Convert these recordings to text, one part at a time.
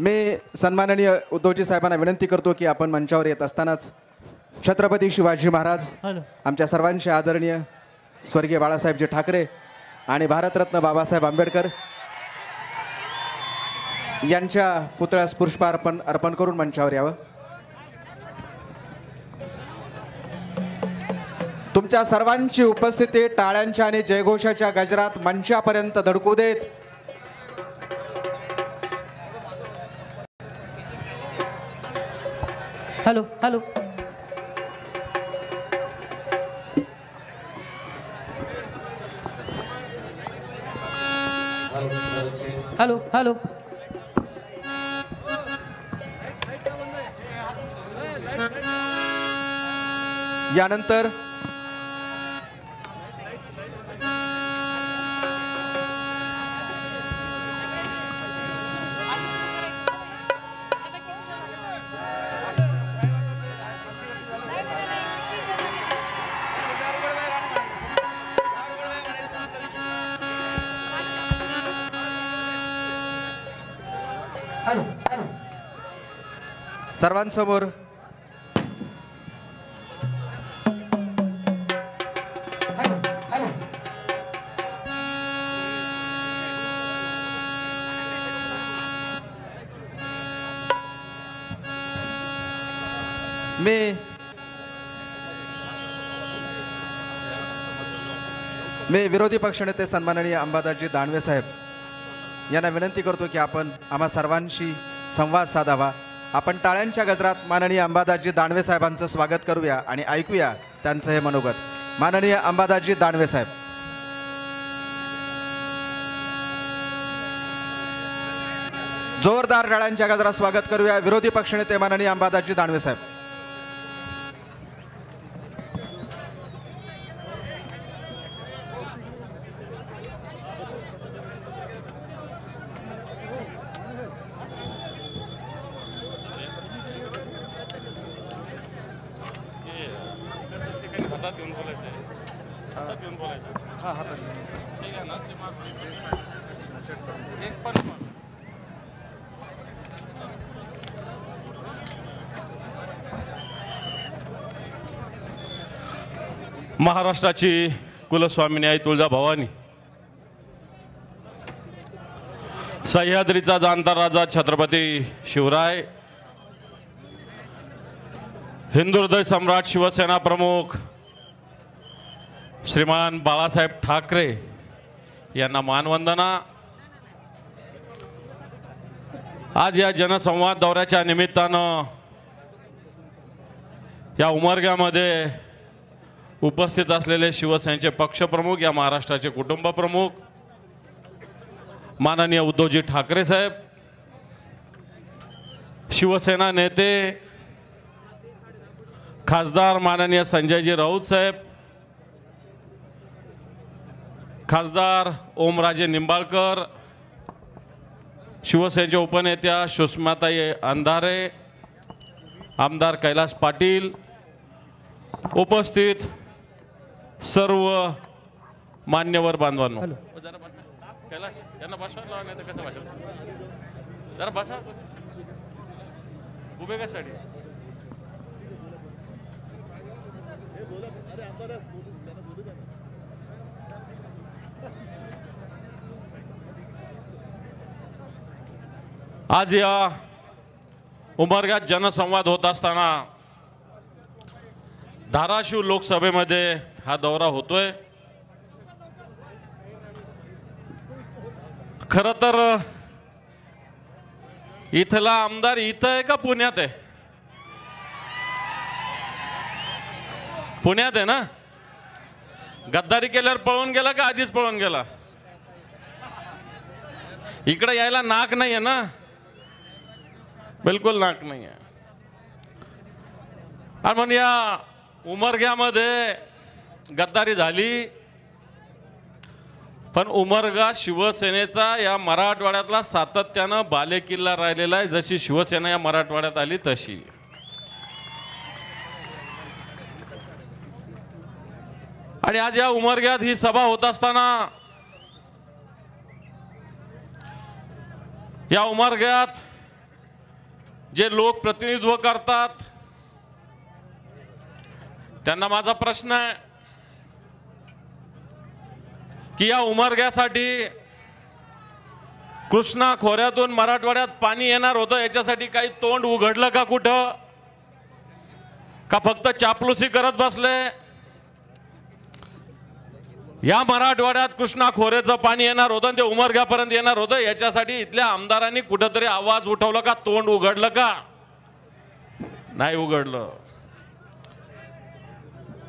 मी सन्माननीय उद्धवजी साहेबांना विनंती करतो की आपण मंचावर येत असतानाच छत्रपती शिवाजी महाराज, आमच्या सर्वांचे आदरणीय स्वर्गीय बाळासाहेबजी ठाकरे आणि भारतरत्न बाबासाहेब आंबेडकर यांच्या पुतळ्यास पुष्पार्पण अर्पण करून मंचावर यावं. तुमच्या सर्वांची उपस्थिती टाळ्यांच्या आणि जयघोषाच्या गजरात मंचापर्यंत धडकू देत. हॅलो हॅलो हॅलो हॅलो यानंतर सर्वांसमोर मी विरोधी पक्षनेते सन्माननीय अंबादासजी दानवे साहेब यांना विनंती करतो की आपण आम्हा सर्वांशी संवाद साधावा. आपण टाळ्यांच्या गजरात माननीय अंबादासजी दानवे साहेबांचं स्वागत करूया आणि ऐकूया त्यांचं हे मनोगत. माननीय अंबादासजी दानवे साहेब. जोरदार टाळ्यांच्या गजरात स्वागत करूया विरोधी पक्षनेते माननीय अंबादासजी दानवे साहेब. महाराष्ट्राची कुलस्वामिनी आई तुळजाभवानी, सह्याद्रीचा जाणता राजा छत्रपती शिवराय, हिंदू हृदय सम्राट शिवसेना प्रमुख श्रीमान बाळासाहेब ठाकरे यांना मानवंदना. आज या जनसंवाद दौऱ्याच्या निमित्तानं या उमरग्यामध्ये उपस्थित असलेले शिवसेनेचे पक्षप्रमुख, या महाराष्ट्राचे कुटुंब प्रमुख माननीय उद्धवजी ठाकरे साहेब, शिवसेना नेते खासदार माननीय संजयजी राऊत साहेब, खासदार ओमराजे निंबाळकर, शिवसेनेच्या उपनेत्या सुषमाताई अंधारे, आमदार कैलास पाटील, उपस्थित सर्व मान्यवर बांधवांनो. कैलास यांना बसवा नाही तर कसं बसवा, जरा बसा उभे कशासाठी. आज या उमरग्यात जनसंवाद होत असताना धाराशिव लोकसभेमध्ये हा दौरा होतोय. खरं तर इथला आमदार इथं आहे का पुण्यात आहे? पुण्यात आहे ना. गद्दारी केल्यावर पळून गेला का आधीच पळून गेला? इकडे यायला नाक नाही आहे ना, बिलकुल नाक नाही आहे. आणि म्हणून या उमरग्यामध्ये गद्दारी झाली, पण उमरगा शिवसेनेचा या मराठवाड्यातला सातत्यानं बालेकिल्ला राहिलेला आहे. जशी शिवसेना या मराठवाड्यात आली तशी. आणि आज या उमरग्यात ही सभा होत असताना या उमरग्यात जे लोक प्रतिनिधित्व करतात त्यांना माझा प्रश्न आहे की या उमरग्यासाठी कृष्णा खोऱ्यातून मराठवाड्यात पाणी येणार होतं, याच्यासाठी काही तोंड उघडलं का कुठं, का फक्त चापलुसी करत बसले? या मराठवाड्यात कृष्णा खोऱ्याचं पाणी येणार होतं आणि ते उमरग्यापर्यंत येणार होतं, याच्यासाठी इथल्या आमदारांनी कुठंतरी आवाज उठवला का, तोंड उघडलं का? नाही उघडलं.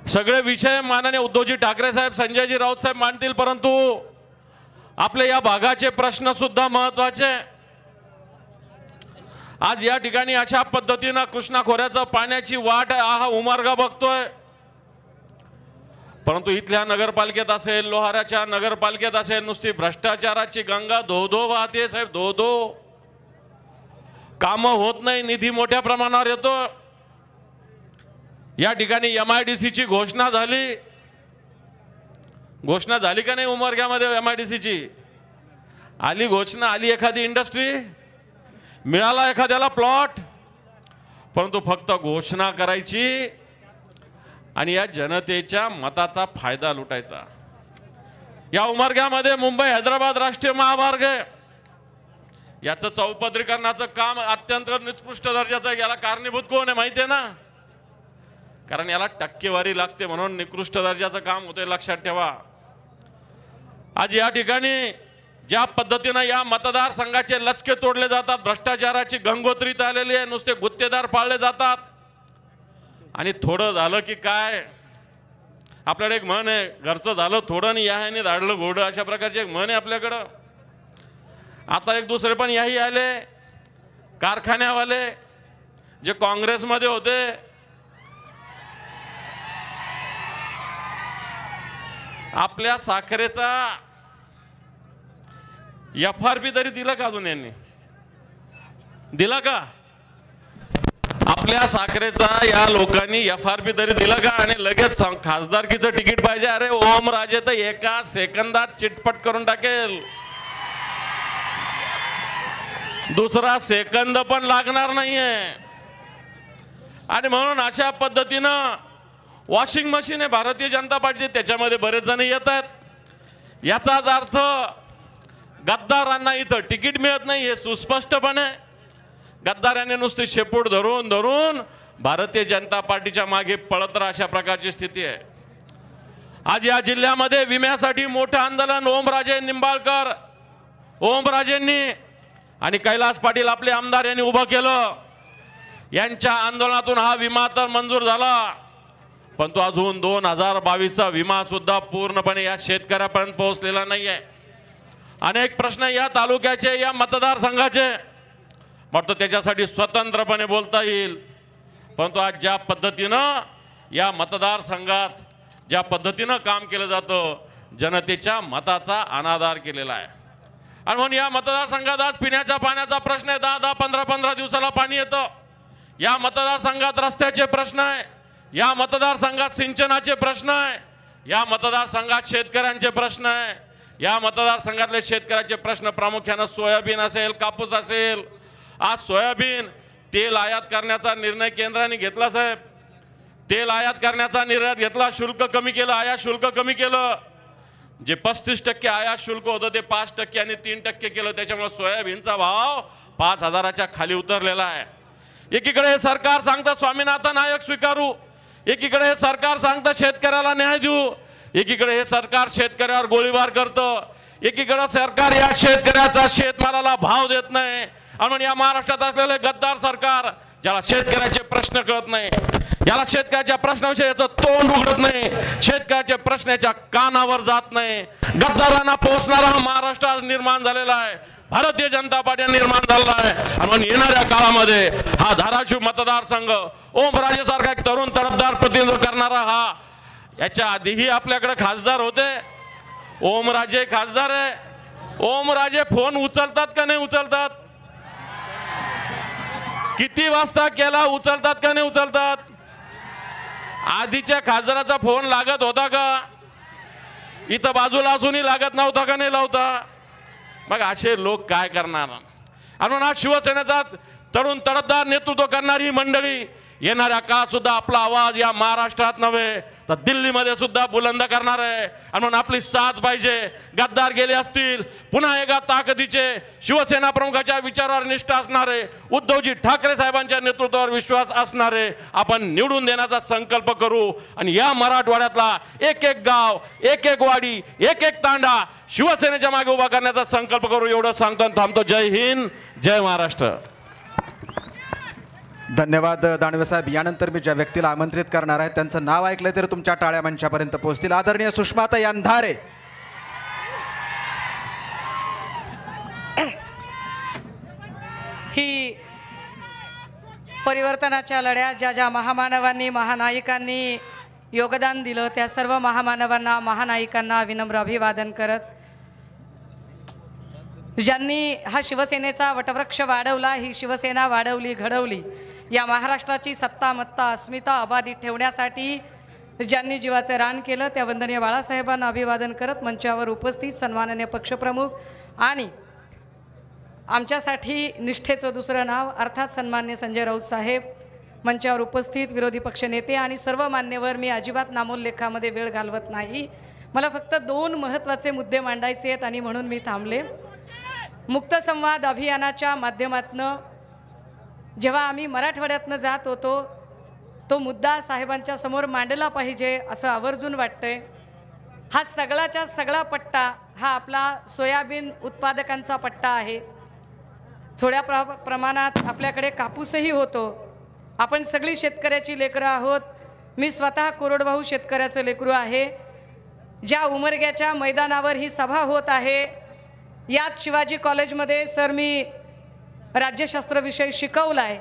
सगळे विषय माननीय उद्धवजी ठाकरे साहेब, संजयजी राऊत साहेब मांडतील, परंतु आपले या भागाचे प्रश्न सुद्धा महत्त्वाचे. आज या ठिकाणी अशा पद्धतीनं कृष्णा खोऱ्याचं पाण्याची वाट हा उमरगा बघतोय, परंतु इथल्या नगरपालिकेत असेल, लोहाराच्या नगरपालिकेत असेल, नुसती भ्रष्टाचाराची गंगा धो धो वाहते साहेब, धो धो. कामं होत नाही, निधी मोठ्या प्रमाणावर येतो. या ठिकाणी MIDCची घोषणा झाली. घोषणा झाली का नाही उमरग्यामध्ये MIDCची? आली घोषणा, आली एखादी इंडस्ट्री, मिळाला एखाद्याला प्लॉट, परंतु फक्त घोषणा करायची आणि या जनतेच्या मताचा फायदा लुटायचा. या उमरग्यामध्ये मुंबई हैदराबाद राष्ट्रीय महामार्ग आहे, याचं चौपदरीकरणाचं काम अत्यंत निकृष्ट दर्जाचं आहे. याला कारणीभूत कोण आहे माहिती आहे ना? कारण याला टक्केवारी लागते म्हणून निकृष्ट दर्जाचं काम होते, लक्षात ठेवा. आज या ठिकाणी ज्या पद्धतीनं या मतदारसंघाचे लचके तोडले जातात, भ्रष्टाचाराची गंगोत्रीत आलेली आहे, नुसते गुत्तेदार पाळले जातात. आणि थोडं झालं की काय, आपल्याकडे एक म्हण आहे, घरचं झालं थोडं आणि याने धाडलं घोडं, अशा प्रकारची एक म्हण आहे आपल्याकडं. आता एक दुसरे पण याही आले, कारखान्यावाले जे काँग्रेसमध्ये होते, आपल्या साखरेचा FRP तरी दिला का अजून? यांनी दिला का? आपल्या साखरेचा या लोकांनी FRP तरी दिला का? आणि लगेच खासदारकीचं तिकीट पाहिजे. अरे ओमराजे तर एका सेकंदात चिटपट करून टाकेल, दुसरा सेकंद पण लागणार नाहीये. आणि म्हणून अशा पद्धतीनं वॉशिंग मशीन आहे भारतीय जनता पार्टी, त्याच्यामध्ये बरेच जण येत आहेत. याचाच अर्थ गद्दारांना इथं तिकीट मिळत नाही हे सुस्पष्टपणे. गद्दारांनी नुसती शेपूट धरून धरून भारतीय जनता पार्टीच्या मागे पळत राहा, अशा प्रकारची स्थिती आहे. आज या जिल्ह्यामध्ये विम्यासाठी मोठं आंदोलन ओमराजे निंबाळकर, ओमराजेंनी आणि कैलास पाटील आपले आमदार यांनी उभं केलं. यांच्या आंदोलनातून हा विमा तर मंजूर झाला, परंतु अजून 2022चा विमा सुद्धा पूर्णपणे या शेतकऱ्यापर्यंत पोहोचलेला नाहीये. अनेक प्रश्न या तालुक्याचे, या मतदारसंघाचे, वाटतं त्याच्यासाठी स्वतंत्रपणे बोलता येईल. परंतु आज ज्या पद्धतीनं या मतदारसंघात ज्या पद्धतीनं काम केलं जातं, जनतेच्या मताचा अनादर केलेला आहे. आणि म्हणून या मतदारसंघात आज पिण्याच्या पाण्याचा प्रश्न आहे. 10-10, 15-15 दिवसाला पाणी येतं. या मतदारसंघात रस्त्याचे प्रश्न आहे, या मतदारसंघात सिंचनाचे प्रश्न आहे, या मतदारसंघात शेतकऱ्यांचे प्रश्न आहे. या मतदारसंघातले शेतकऱ्याचे प्रश्न प्रामुख्याने सोयाबीन असेल, कापूस असेल. आज सोयाबीन तेल आयात करण्याचा निर्णय केंद्राने घेतला साहेब. तेल आयात करण्याचा निर्णय घेतला, शुल्क कमी केलं, आयात शुल्क कमी केलं. जे 35% आयात शुल्क होतं ते 5% आणि 3% केलं. त्याच्यामुळे सोयाबीनचा भाव 5,000च्या खाली उतरलेला आहे. एकीकडे हे सरकार सांगतं स्वामीनाथन आयोग स्वीकारू, एकीकडे हे सरकार सांगतं शेतकऱ्याला न्याय देऊ, एकीकडे हे सरकार शेतकऱ्यावर गोळीबार करतं, एकीकडे सरकार या शेतकऱ्याचा शेतमालाला भाव देत नाही. आणि या महाराष्ट्रात असलेले गद्दार सरकार, ज्याला शेतकऱ्याचे प्रश्न कळत नाही, याला शेतकऱ्याच्या प्रश्नाविषयी याचं तोंड उघडत नाही, शेतकऱ्याच्या प्रश्नाच्या कानावर जात नाही, गद्दारांना पोहोचणारा हा महाराष्ट्र आज निर्माण झालेला आहे, भारतीय जनता पार्टी निर्माण झालेला आहे. आणि येणाऱ्या काळामध्ये हा धाराशिव मतदारसंघ ओमराजे सारखा एक तरुण तडफदार प्रतिनिधित्व करणारा, हा याच्या आधीही आपल्याकडे खासदार होते, ओमराजे खासदार आहे. ओमराजे फोन उचलतात का नाही उचलतात? किती वाजता केला उचलतात का नाही उचलतात? आधीच्या खासदाराचा फोन लागत होता का? इथं बाजूला असूनही लागत नव्हता का नाही लावता? मग असे लोक काय करणार? आणि म्हणून शिवसेनेचा तरुण तडफदार नेतृत्व करणारी मंडळी येणाऱ्या काळात सुद्धा आपला आवाज या महाराष्ट्रात नव्हे तर दिल्लीमध्ये सुद्धा बुलंद करणार आहे. आणि म्हणून आपली साथ पाहिजे. गद्दार गेले असतील, पुन्हा एका ताकदीचे शिवसेना प्रमुखाच्या विचारावर निष्ठा असणारे, उद्धवजी ठाकरे साहेबांच्या नेतृत्वावर विश्वास असणारे आपण निवडून देण्याचा संकल्प करू. आणि या मराठवाड्यातला एक एक गाव, एक एक वाडी, एक एक तांडा शिवसेनेच्या मागे उभा करण्याचा संकल्प करू. एवढं सांगतो आणि थांबतो. जय हिंद, जय महाराष्ट्र. धन्यवाद दानवे साहेब. यानंतर मी ज्या व्यक्तीला आमंत्रित करणार आहे त्यांचं नाव ऐकलं तर तुमच्या टाळ्या मंचापर्यंत पोहोचतील. आदरणीय सुषमाताई अंधारे. ही परिवर्तनाच्या लढ्यात ज्या ज्या महामानवांनी महानायकांनी योगदान दिलं त्या सर्व महामानवांना महानायकांना विनम्र अभिवादन करत, ज्यांनी हा शिवसेनेचा वटवृक्ष वाढवला, ही शिवसेना वाढवली घडवली, या महाराष्ट्राची सत्ता मत्ता अस्मिता अबाधित ठेवण्यासाठी ज्यांनी जीवाचे रान केलं त्या वंदनीय बाळासाहेबांना अभिवादन करत मंचावर उपस्थित सन्माननीय पक्षप्रमुख आणि आमच्यासाठी निष्ठेचं दुसरं नाव अर्थात सन्मान्य संजय राऊत साहेब, मंचावर उपस्थित विरोधी पक्षनेते आणि सर्व मान्यवर, मी अजिबात नामोल्लेखामध्ये वेळ घालवत नाही. मला फक्त 2 महत्त्वाचे मुद्दे मांडायचे आहेत आणि म्हणून मी थांबले. मुक्त संवाद अभियानाच्या माध्यमातून जेव्हा आम्ही मराठवाड्यातनं जात होतो तो मुद्दा साहेबांच्या समोर मांडला पाहिजे असं आवर्जून वाटतंय. हा सगळाच्या सगळा पट्टा हा आपला सोयाबीन उत्पादकांचा पट्टा आहे. थोड्या प्रमाणात आपल्याकडे कापूसही होतो. आपण सगळी शेतकऱ्याची लेकरं आहोत. मी स्वतः कोरडवाहू शेतकऱ्याचं लेकरू आहे. ज्या उमरग्याच्या मैदानावर ही सभा होत आहे यात शिवाजी कॉलेजमध्ये सर मी राज्यशास्त्र विषय शिकवला आहे.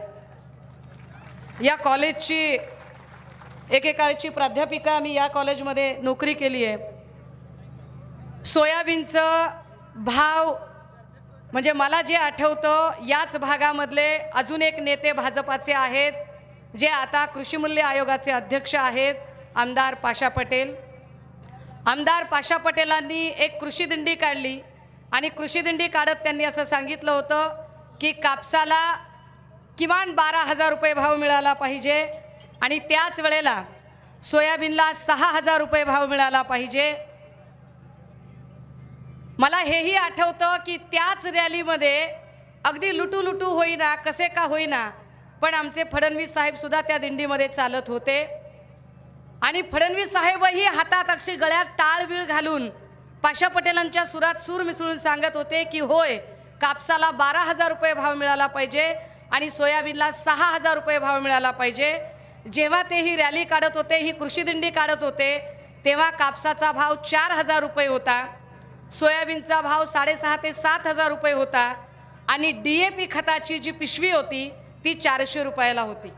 या कॉलेजची एकेकाळची प्राध्यापिका, मी या कॉलेजमध्ये नोकरी केली आहे. सोयाबीनचं भाव म्हणजे मला जे आठवतं याच भागामधले अजून एक नेते भाजपाचे आहेत जे आता कृषी मूल्य आयोगाचे अध्यक्ष आहेत, आमदार पाशा पटेल. आमदार पाशा पटेलांनी एक कृषी दिंडी काढली आणि कृषी दिंडी काढत त्यांनी असं सांगितलं होतं की कापसाला किमान 12,000 रुपये भाव मिळाला पाहिजे आणि त्याच वेळेला सोयाबीनला 6,000 रुपये भाव मिळाला पाहिजे. मला हेही आठवतं की त्याच रॅलीमध्ये अगदी लुटू होईना कसे का होईना पण आमचे फडणवीस साहेब सुद्धा त्या दिंडीमध्ये चालत होते आणि फडणवीस साहेबही हातात अक्षी गळ्यात टाळबीळ घालून पाशा पटेलांच्या सुरात सूर मिसळून सांगत होते की होय कापसाला 12,000 रुपये भाव मिळाला पाहिजे आणि सोयाबीनला 6,000 रुपये भाव मिळाला पाहिजे. जेव्हा ते ही रॅली काढत होते, ही कृषी दिंडी काढत होते, तेव्हा कापसाचा भाव 4,000 रुपये होता, सोयाबीनचा भाव 6,500 ते 7,000 रुपये होता आणि DAP खताची जी पिशवी होती ती 400 रुपयाला होती.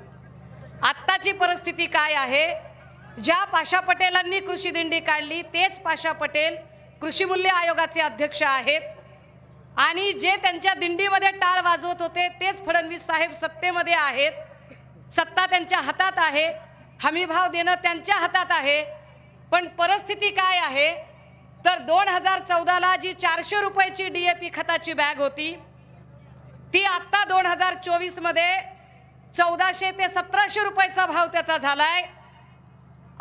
आत्ताची परिस्थिती काय आहे? ज्या पाशा पटेलांनी कृषी दिंडी काढली तेच पाशा पटेल कृषी मूल्य आयोगाचे अध्यक्ष आहेत आणि जे त्यांच्या दिंडीमध्ये टाळ वाजवत होते तेच फडणवीस साहेब सत्तेमध्ये आहेत. सत्ता त्यांच्या हातात आहे, हमीभाव देणं त्यांच्या हातात आहे. पण परिस्थिती काय आहे तर 2014ला जी 400 रुपयाची DAP खताची बॅग होती ती आत्ता 2024 मध्ये 1400 ते 1700 रुपयाचा भाव त्याचा झालाय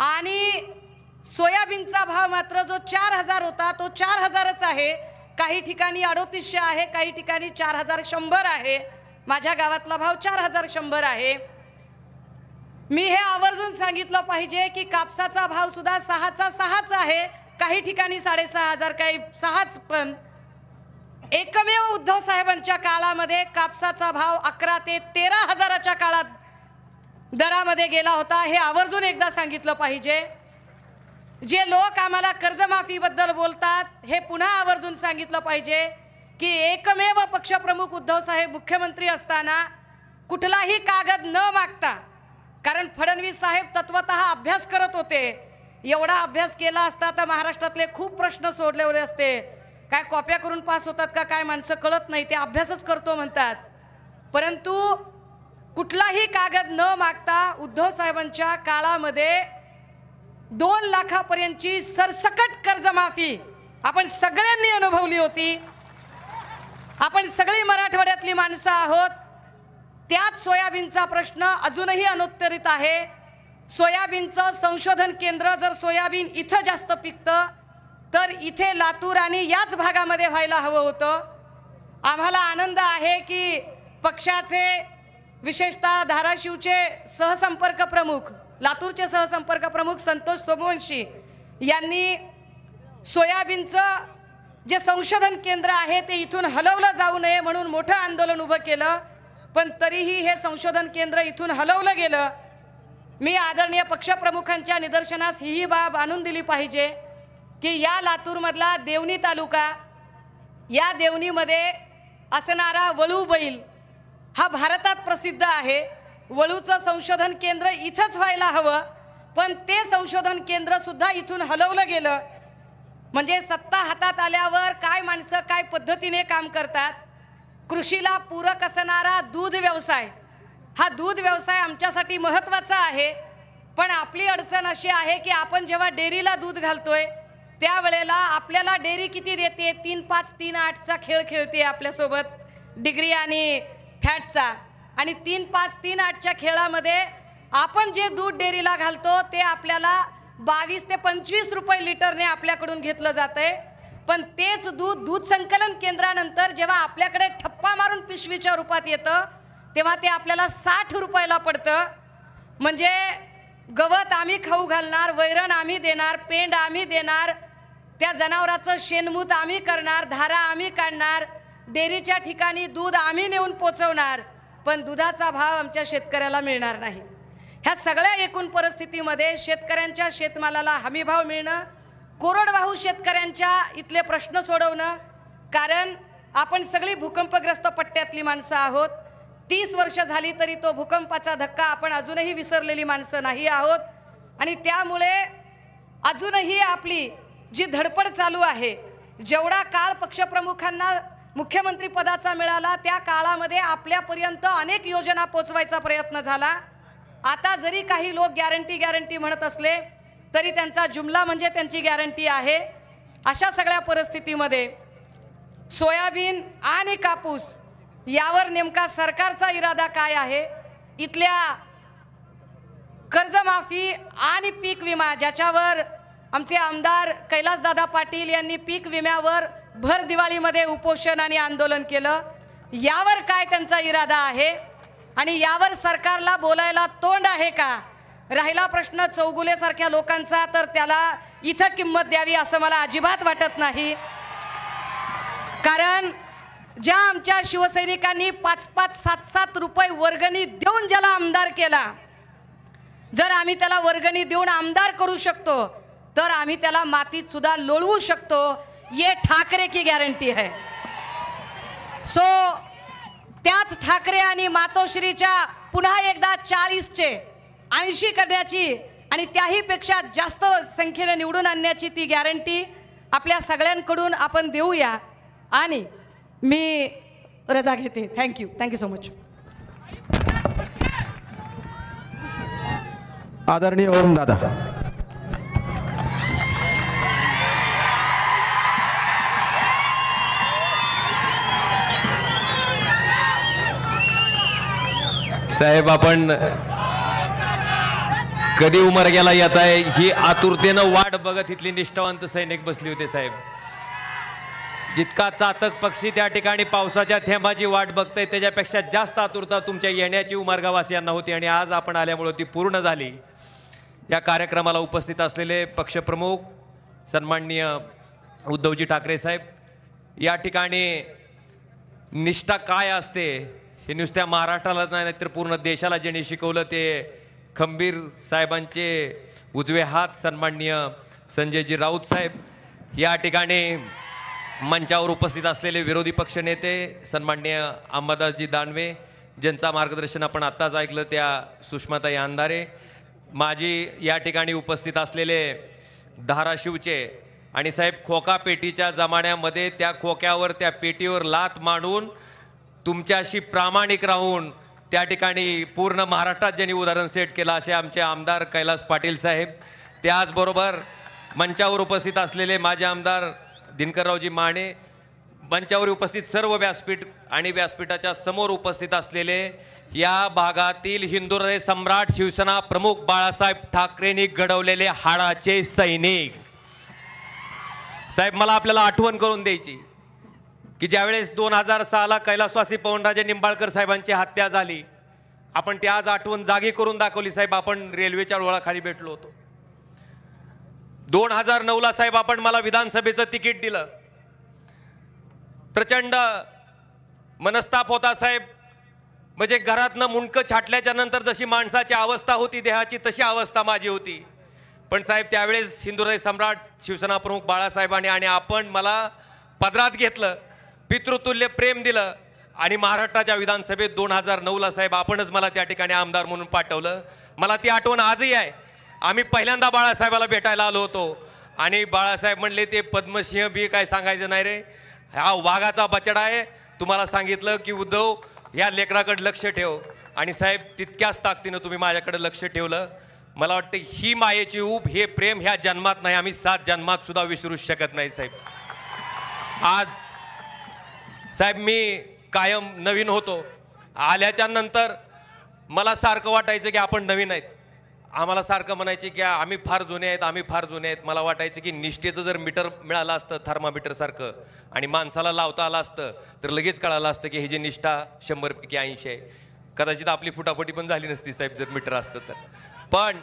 आणि सोयाबीनचा भाव मात्र जो 4,000 होता तो 4,000च आहे. काही ठिकाणी 3800 आहे, काही ठिकाणी 4,100 आहे. माझ्या गावातला भाव 4,100 आहे. मी हे आवर्जून सांगितलं पाहिजे की कापसाचा भाव सुद्धा 6चा आहे, काही ठिकाणी 6,500, काही 6च. पण एकमेव उद्धव साहेबांच्या काळामध्ये कापसाचा भाव 11 ते 13,000च्या काळात दरामध्ये गेला होता. हे आवर्जून एकदा सांगितलं पाहिजे. जे लोक आम्हाला कर्जमाफीबद्दल बोलतात हे पुन्हा आवर्जून सांगितलं पाहिजे की एकमेव पक्षप्रमुख उद्धव साहेब मुख्यमंत्री असताना कुठलाही कागद न मागता, कारण फडणवीस साहेब तत्वतः अभ्यास करत होते, एवढा अभ्यास केला असता तर महाराष्ट्रातले खूप प्रश्न सोडलेले असते. काय कॉप्या करून पास होतात का काय माणसं कळत नाही, ते अभ्यासच करतो म्हणतात. परंतु कुठलाही कागद न मागता उद्धव साहेबांच्या काळामध्ये 2 लाखापर्यंतची सरसकट कर्जमाफी आपण सगळ्यांनी अनुभवली होती. आपण सगळी मराठवाड्यातली माणसं आहोत. त्याच सोयाबीनचा प्रश्न अजूनही अनुत्तरित आहे. सोयाबीनचं संशोधन केंद्र जर सोयाबीन इथं जास्त पिकतं तर इथे लातूर आणि याच भागामध्ये व्हायला हवं होतं. आम्हाला आनंद आहे की पक्षाचे विशेषतः धाराशिवचे सहसंपर्क प्रमुख, लातूरचे सहसंपर्क प्रमुख संतोष सोमवंशी यांनी सोयाबीनचं जे संशोधन केंद्र आहे ते इथून हलवलं जाऊ नये म्हणून मोठं आंदोलन उभं केलं, पण तरीही हे संशोधन केंद्र इथून हलवलं गेलं. मी आदरणीय पक्षप्रमुखांच्या निदर्शनास ही बाब आणून दिली पाहिजे की या लातूरमधला देवणी तालुका, या देवणीमध्ये असणारा वळू बैल हा भारतात प्रसिद्ध आहे. वळूचं संशोधन केंद्र इथंच व्हायला हवं, पण ते संशोधन केंद्र सुद्धा इथून हलवलं गेलं. म्हणजे सत्ता हातात आल्यावर काय माणसं काय पद्धतीने काम करतात. कृषीला पूरक असणारा दूध व्यवसाय, हा दूध व्यवसाय आमच्यासाठी महत्त्वाचा आहे, पण आपली अडचण अशी आहे की आपण जेव्हा डेअरीला दूध घालतोय त्यावेळेला आपल्याला डेअरी किती देते, 3-5, 3-8चा खेळ खेळते आपल्यासोबत डिग्री आणि फॅटचा, आणि 3-5, 3-8च्या खेळामध्ये आपण जे दूध डेअरीला घालतो ते आपल्याला 22 ते 25 रुपये लिटरने आपल्याकडून घेतलं जातंय. पण तेच दूध संकलन केंद्रानंतर जेव्हा आपल्याकडे ठप्पा मारून पिशवीच्या रूपात येतं तेव्हा ते आपल्याला 60 रुपयाला पडतं. म्हणजे गवत आम्ही खाऊ घालणार, वैरण आम्ही देणार, पेंड आम्ही देणार, त्या जनावराचं शेणमूत आम्ही करणार, धारा आम्ही काढणार, डेअरीच्या ठिकाणी दूध आम्ही नेऊन पोचवणार, पण दुधाचा भाव आमच्या शेतकऱ्याला मिळणार नाही. ह्या सगळ्या एकूण परिस्थितीमध्ये शेतकऱ्यांच्या शेतमालाला हमीभाव मिळणं, कोरडवाहू शेतकऱ्यांच्या इथले प्रश्न सोडवणं, कारण आपण सगळी भूकंपग्रस्त पट्ट्यातली माणसं आहोत. 30 वर्ष झाली तरी तो भूकंपाचा धक्का आपण अजूनही विसरलेली माणसं नाही आहोत, आणि त्यामुळे अजूनही आपली जी धडपड चालू आहे, जेवढा काळ पक्षप्रमुखांना मुख्यमंत्री पदाचा मिळाला त्या काळामध्ये आपल्यापर्यंत अनेक योजना पोचवायचा प्रयत्न झाला. आता जरी काही लोक गॅरंटी म्हणत असले तरी त्यांचा जुमला म्हणजे त्यांची गॅरंटी आहे. अशा सगळ्या परिस्थितीमध्ये सोयाबीन आणि कापूस यावर नेमका सरकारचा इरादा काय आहे? इथल्या कर्जमाफी आणि पीक विमा, ज्याच्यावर आमचे आमदार कैलासदादा पाटील यांनी पीक विम्यावर भर दिवाळीमध्ये उपोषण आणि आंदोलन केलं, यावर काय त्यांचा इरादा आहे आणि यावर सरकारला बोलायला तोंड आहे का? राहिला प्रश्न चौगुलेसारख्या लोकांचा, तर त्याला इथं किंमत द्यावी असं मला अजिबात वाटत नाही. कारण ज्या आमच्या शिवसैनिकांनी 5-5, 7-7 रुपये वर्गणी देऊन ज्याला आमदार केला, जर आम्ही त्याला वर्गणी देऊन आमदार करू शकतो तर आम्ही त्याला मातीत सुद्धा लोळवू शकतो. ये ठाकरे की गॅरंटी है. सो त्याच ठाकरे आणि मातोश्रीच्या पुन्हा एकदा 40चे 80 करण्याची आणि त्याही पेक्षा जास्त संख्येने निवडून आणण्याची ती गॅरंटी आपल्या सगळ्यांकडून आपण देऊया. आणि मी रजा घेते. Thank you so much. आदरणीय ओम दादा. साहेब, आपण कधी उमरग्याला येत आहे ही आतुरतेनं वाट बघत इथली निष्ठावंत सैनिक बसले होते. साहेब, जितका चातक पक्षी त्या ठिकाणी पावसाच्या थेंबाची वाट बघताय त्याच्यापेक्षा जास्त आतुरता तुमच्या येण्याची उमरगावासियांना होती, आणि आज आपण आल्यामुळे ती पूर्ण झाली. या कार्यक्रमाला उपस्थित असलेले पक्षप्रमुख सन्माननीय उद्धवजी ठाकरे साहेब, या ठिकाणी निष्ठा काय असते हे नुसत्या महाराष्ट्राला नाही तर पूर्ण देशाला ज्यांनी शिकवलं ते खंबीर साहेबांचे उजवे हात सन्माननीय संजयजी राऊत साहेब, या ठिकाणी मंचावर उपस्थित असलेले विरोधी पक्षनेते सन्माननीय अंबादासजी दानवे, ज्यांचा मार्गदर्शन आपण आत्ताच ऐकलं, त्या सुषमाताई अंधारे, माझी या ठिकाणी उपस्थित असलेले धाराशिवचे, आणि साहेब खोका पेटीच्या जमान्यामध्ये त्या खोक्यावर त्या पेटीवर लात मांडून तुमच्याशी प्रामाणिक राहून त्या ठिकाणी पूर्ण महाराष्ट्रात ज्यांनी उदाहरण सेट केलं असे आमचे आमदार कैलास पाटील साहेब, त्याचबरोबर मंचावर उपस्थित असलेले माझे आमदार दिनकररावजी माने, मंचावर उपस्थित सर्व व्यासपीठ आणि व्यासपीठाच्या समोर उपस्थित असलेले या भागातील हिंदू हृदय सम्राट शिवसेना प्रमुख बाळासाहेब ठाकरेंनी घडवलेले हाडाचे सैनिक. साहेब, मला आपल्याला आठवण करून द्यायची की ज्यावेळेस 2006ला कैलासवासी पवनराजे निंबाळकर साहेबांची हत्या झाली, आपण ती आज आठवण जागी करून दाखवली. साहेब, आपण रेल्वेच्या रुळाखाली भेटलो होतो. 2009ला साहेब आपण मला विधानसभेचं तिकीट दिलं. प्रचंड मनस्ताप होता साहेब. म्हणजे घरातनं मुंडकं छाटल्याच्या नंतर जशी माणसाची अवस्था होती देहाची, तशी अवस्था माझी होती. पण साहेब, त्यावेळेस हिंदू हृदय सम्राट शिवसेना प्रमुख बाळासाहेबांनी आणि आपण मला पदरात घेतलं, पितृतुल्य प्रेम दिलं आणि महाराष्ट्राच्या विधानसभेत 2009ला साहेब आपणच मला त्या ठिकाणी आमदार म्हणून पाठवलं. मला ती आठवण आजही आहे. आम्ही पहिल्यांदा बाळासाहेबाला भेटायला आलो होतो आणि बाळासाहेब म्हणले, ते पद्मसिंह बी काय सांगायचं नाही रे, हा वाघाचा बछडा आहे. तुम्हाला सांगितलं की उद्धव या लेकराकडे लक्ष ठेव. आणि साहेब, तितक्याच ताकदीनं तुम्ही माझ्याकडे लक्ष ठेवलं. मला वाटतं ही मायेची ऊब, हे प्रेम ह्या जन्मात नाही, आम्ही 7 जन्मात सुद्धा विसरू शकत नाही साहेब. आज साहेब मी कायम नवीन होतो. आल्याच्या नंतर मला सारखं वाटायचं की आपण नवीन आहेत. आम्हाला सारखं म्हणायचे की आम्ही फार जुने आहेत, आम्ही फार जुने आहेत. मला वाटायचं की निष्ठेचं जर मीटर मिळालं असतं थर्मामीटरसारखं आणि माणसाला लावता आलं असतं तर लगेच कळालं असतं की ही जी निष्ठा 100 पैकी 80 आहे. कदाचित आपली फुटाफुटी पण झाली नसती साहेब जर मीटर असतं तर. पण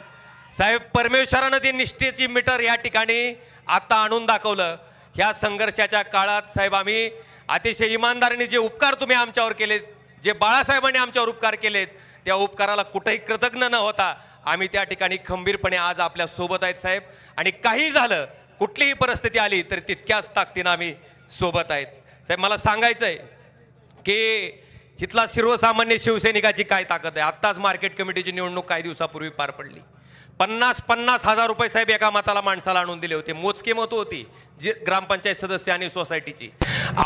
साहेब, परमेश्वरानं ती निष्ठेची मीटर या ठिकाणी आता आणून दाखवलं. ह्या संघर्षाच्या काळात साहेब आम्ही अतिशय इमानदारीने जे उपकार तुम्ही आमच्यावर केलेत, जे बाळासाहेबांनी आमच्यावर उपकार केलेत, त्या उपकाराला कुठेही कृतज्ञ न होता आम्ही त्या ठिकाणी खंबीरपणे आज आपल्या सोबत आहेत साहेब. आणि काही झालं, कुठलीही परिस्थिती आली तर तितक्याच ताकदीनं आम्ही सोबत आहेत साहेब. मला सांगायचं आहे की इथला सर्वसामान्य शिवसैनिकाची काय ताकद आहे. आत्ताच मार्केट कमिटीची निवडणूक काही दिवसापूर्वी पार पडली. 50,000 हजार रुपये साहेब एका मताला माणसाला आणून दिले होते. मोजके मतं होती जी ग्रामपंचायत सदस्य आणि सोसायटीची.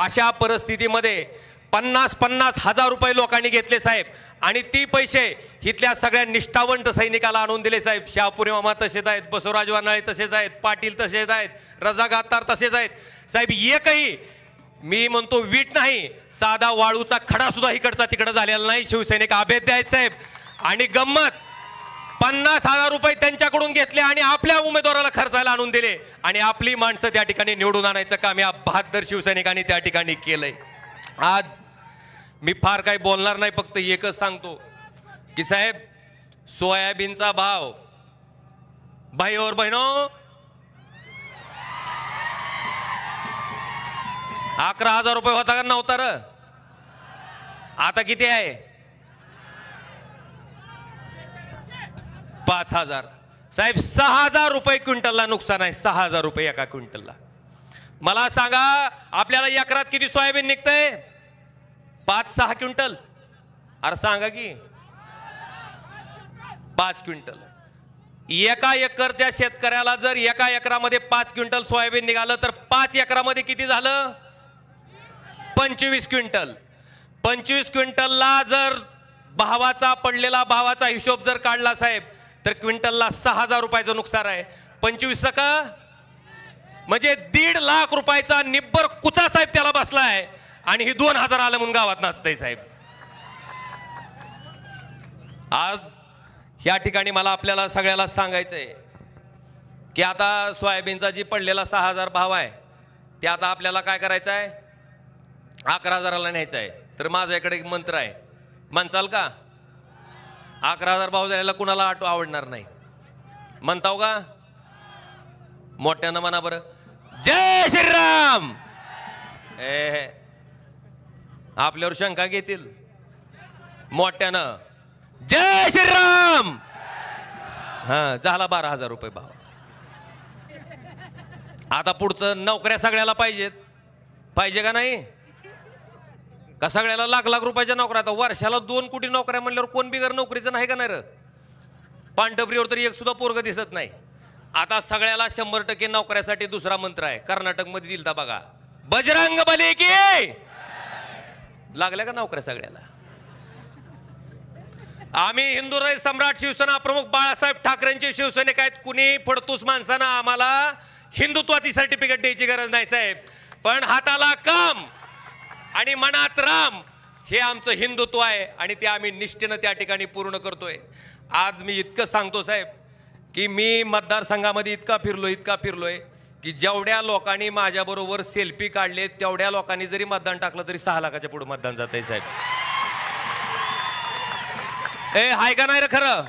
अशा परिस्थितीमध्ये 50,000 हजार रुपये लोकांनी घेतले साहेब आणि ती पैसे इथल्या सगळ्या निष्ठावंत सैनिकाला आणून दिले साहेब. शहापुरी मामा तसेच आहेत, बसवराज वानाळे तसेच आहेत, पाटील तसेच आहेत, रजा गातार तसेच आहेत साहेब. एकही मी म्हणतो वीट नाही, साधा वाळूचा खडा सुद्धा इकडचा तिकडं झालेला नाही. शिवसैनिक अभेद्य आहेत साहेब. आणि गंमत, 50,000 रुपये त्यांच्याकडून घेतले आणि आपल्या उमेदवाराला खर्चायला आणून दिले आणि आपली माणसं त्या ठिकाणी निवडून आणायचं काम या 72 शिवसैनिकांनी त्या ठिकाणी केलंय. आज मी फार काही बोलणार नाही, फक्त एकच सांगतो की साहेब, सोयाबीनचा भाव भाई और बहिणो 11,000 रुपये होता का नव्हता र? आता किती आहे? 5,000 साहेब. 6,000 रुपये क्विंटलला नुकसान आहे. 6,000 रुपये एका क्विंटलला. मला सांगा आपल्याला एकरात किती सोयाबीन निघतंय? 5-6 क्विंटल. अरे सांगा की 5 क्विंटल. एका एकरच्या शेतकऱ्याला जर एका एकरामध्ये 5 क्विंटल सोयाबीन निघालं तर 5 एकरामध्ये किती झालं? 25 क्विंटल. 25 क्विंटलला जर पडलेला भावाचा हिशोब जर काढला साहेब तर क्विंटलला 6,000 रुपयाचं नुकसान आहे. 25 का म्हणजे 1.5 लाख रुपयाचा निब्बर कुचा साहेब त्याला बसलाय आणि ही 2,000 आलं म्हणून गावात नाचतंय साहेब. आज या ठिकाणी मला आपल्याला सगळ्याला सांगायचंय की आता सोयाबीनचा जी पडलेला 6,000 भाव आहे ते आता आपल्याला काय करायचं आहे? 11,000ला न्यायचं आहे. तर माझ्या इकडे एक मंत्र आहे, म्हणचाल का? 11,000 भाव झालेला कुणाला आवडणार नाही, म्हणताव का? मोठ्यानं म्हणा बरं, जय श्रीराम. आपल्यावर शंका घेतील. मोठ्यानं जय श्रीराम. हा, झाला 12,000 रुपये भाव. आता पुढचं नोकऱ्या सगळ्याला पाहिजे का नाही? का सगळ्याला लाख लाख रुपयाच्या नोकऱ्या? आता वर्षाला 2 कोटी नोकऱ्या म्हणल्यावर कोण बिगर नोकरीचं नाही का नाही र? पांढरपुरीवर तरी एक सुद्धा पोरग दिसत नाही. आता सगळ्याला 100% नोकऱ्यासाठी दुसरा मंत्र आहे, कर्नाटक मध्ये दिलता बघा, बजरंग बली की. लागल्या का नोकऱ्या सगळ्याला? आम्ही हिंदू हृदय सम्राट शिवसेना प्रमुख बाळासाहेब ठाकरेंचे शिवसैनिक आहेत. कुणी फडतूस माणसांना आम्हाला हिंदुत्वाची सर्टिफिकेट द्यायची गरज नाही साहेब. पण हाताला काम, आणि मनात राम हे आमचं हिंदुत्व आहे आणि ते आम्ही निष्ठेनं त्या ठिकाणी पूर्ण करतोय. आज मी इतकं सांगतो साहेब की मी मतदारसंघामध्ये इतका फिरलोय की जेवढ्या लोकांनी माझ्याबरोबर सेल्फी काढले तेवढ्या लोकांनी जरी मतदान टाकलं तरी 6 लाखाच्या पुढे मतदान जात आहे साहेब. हाय का नाही रे खरं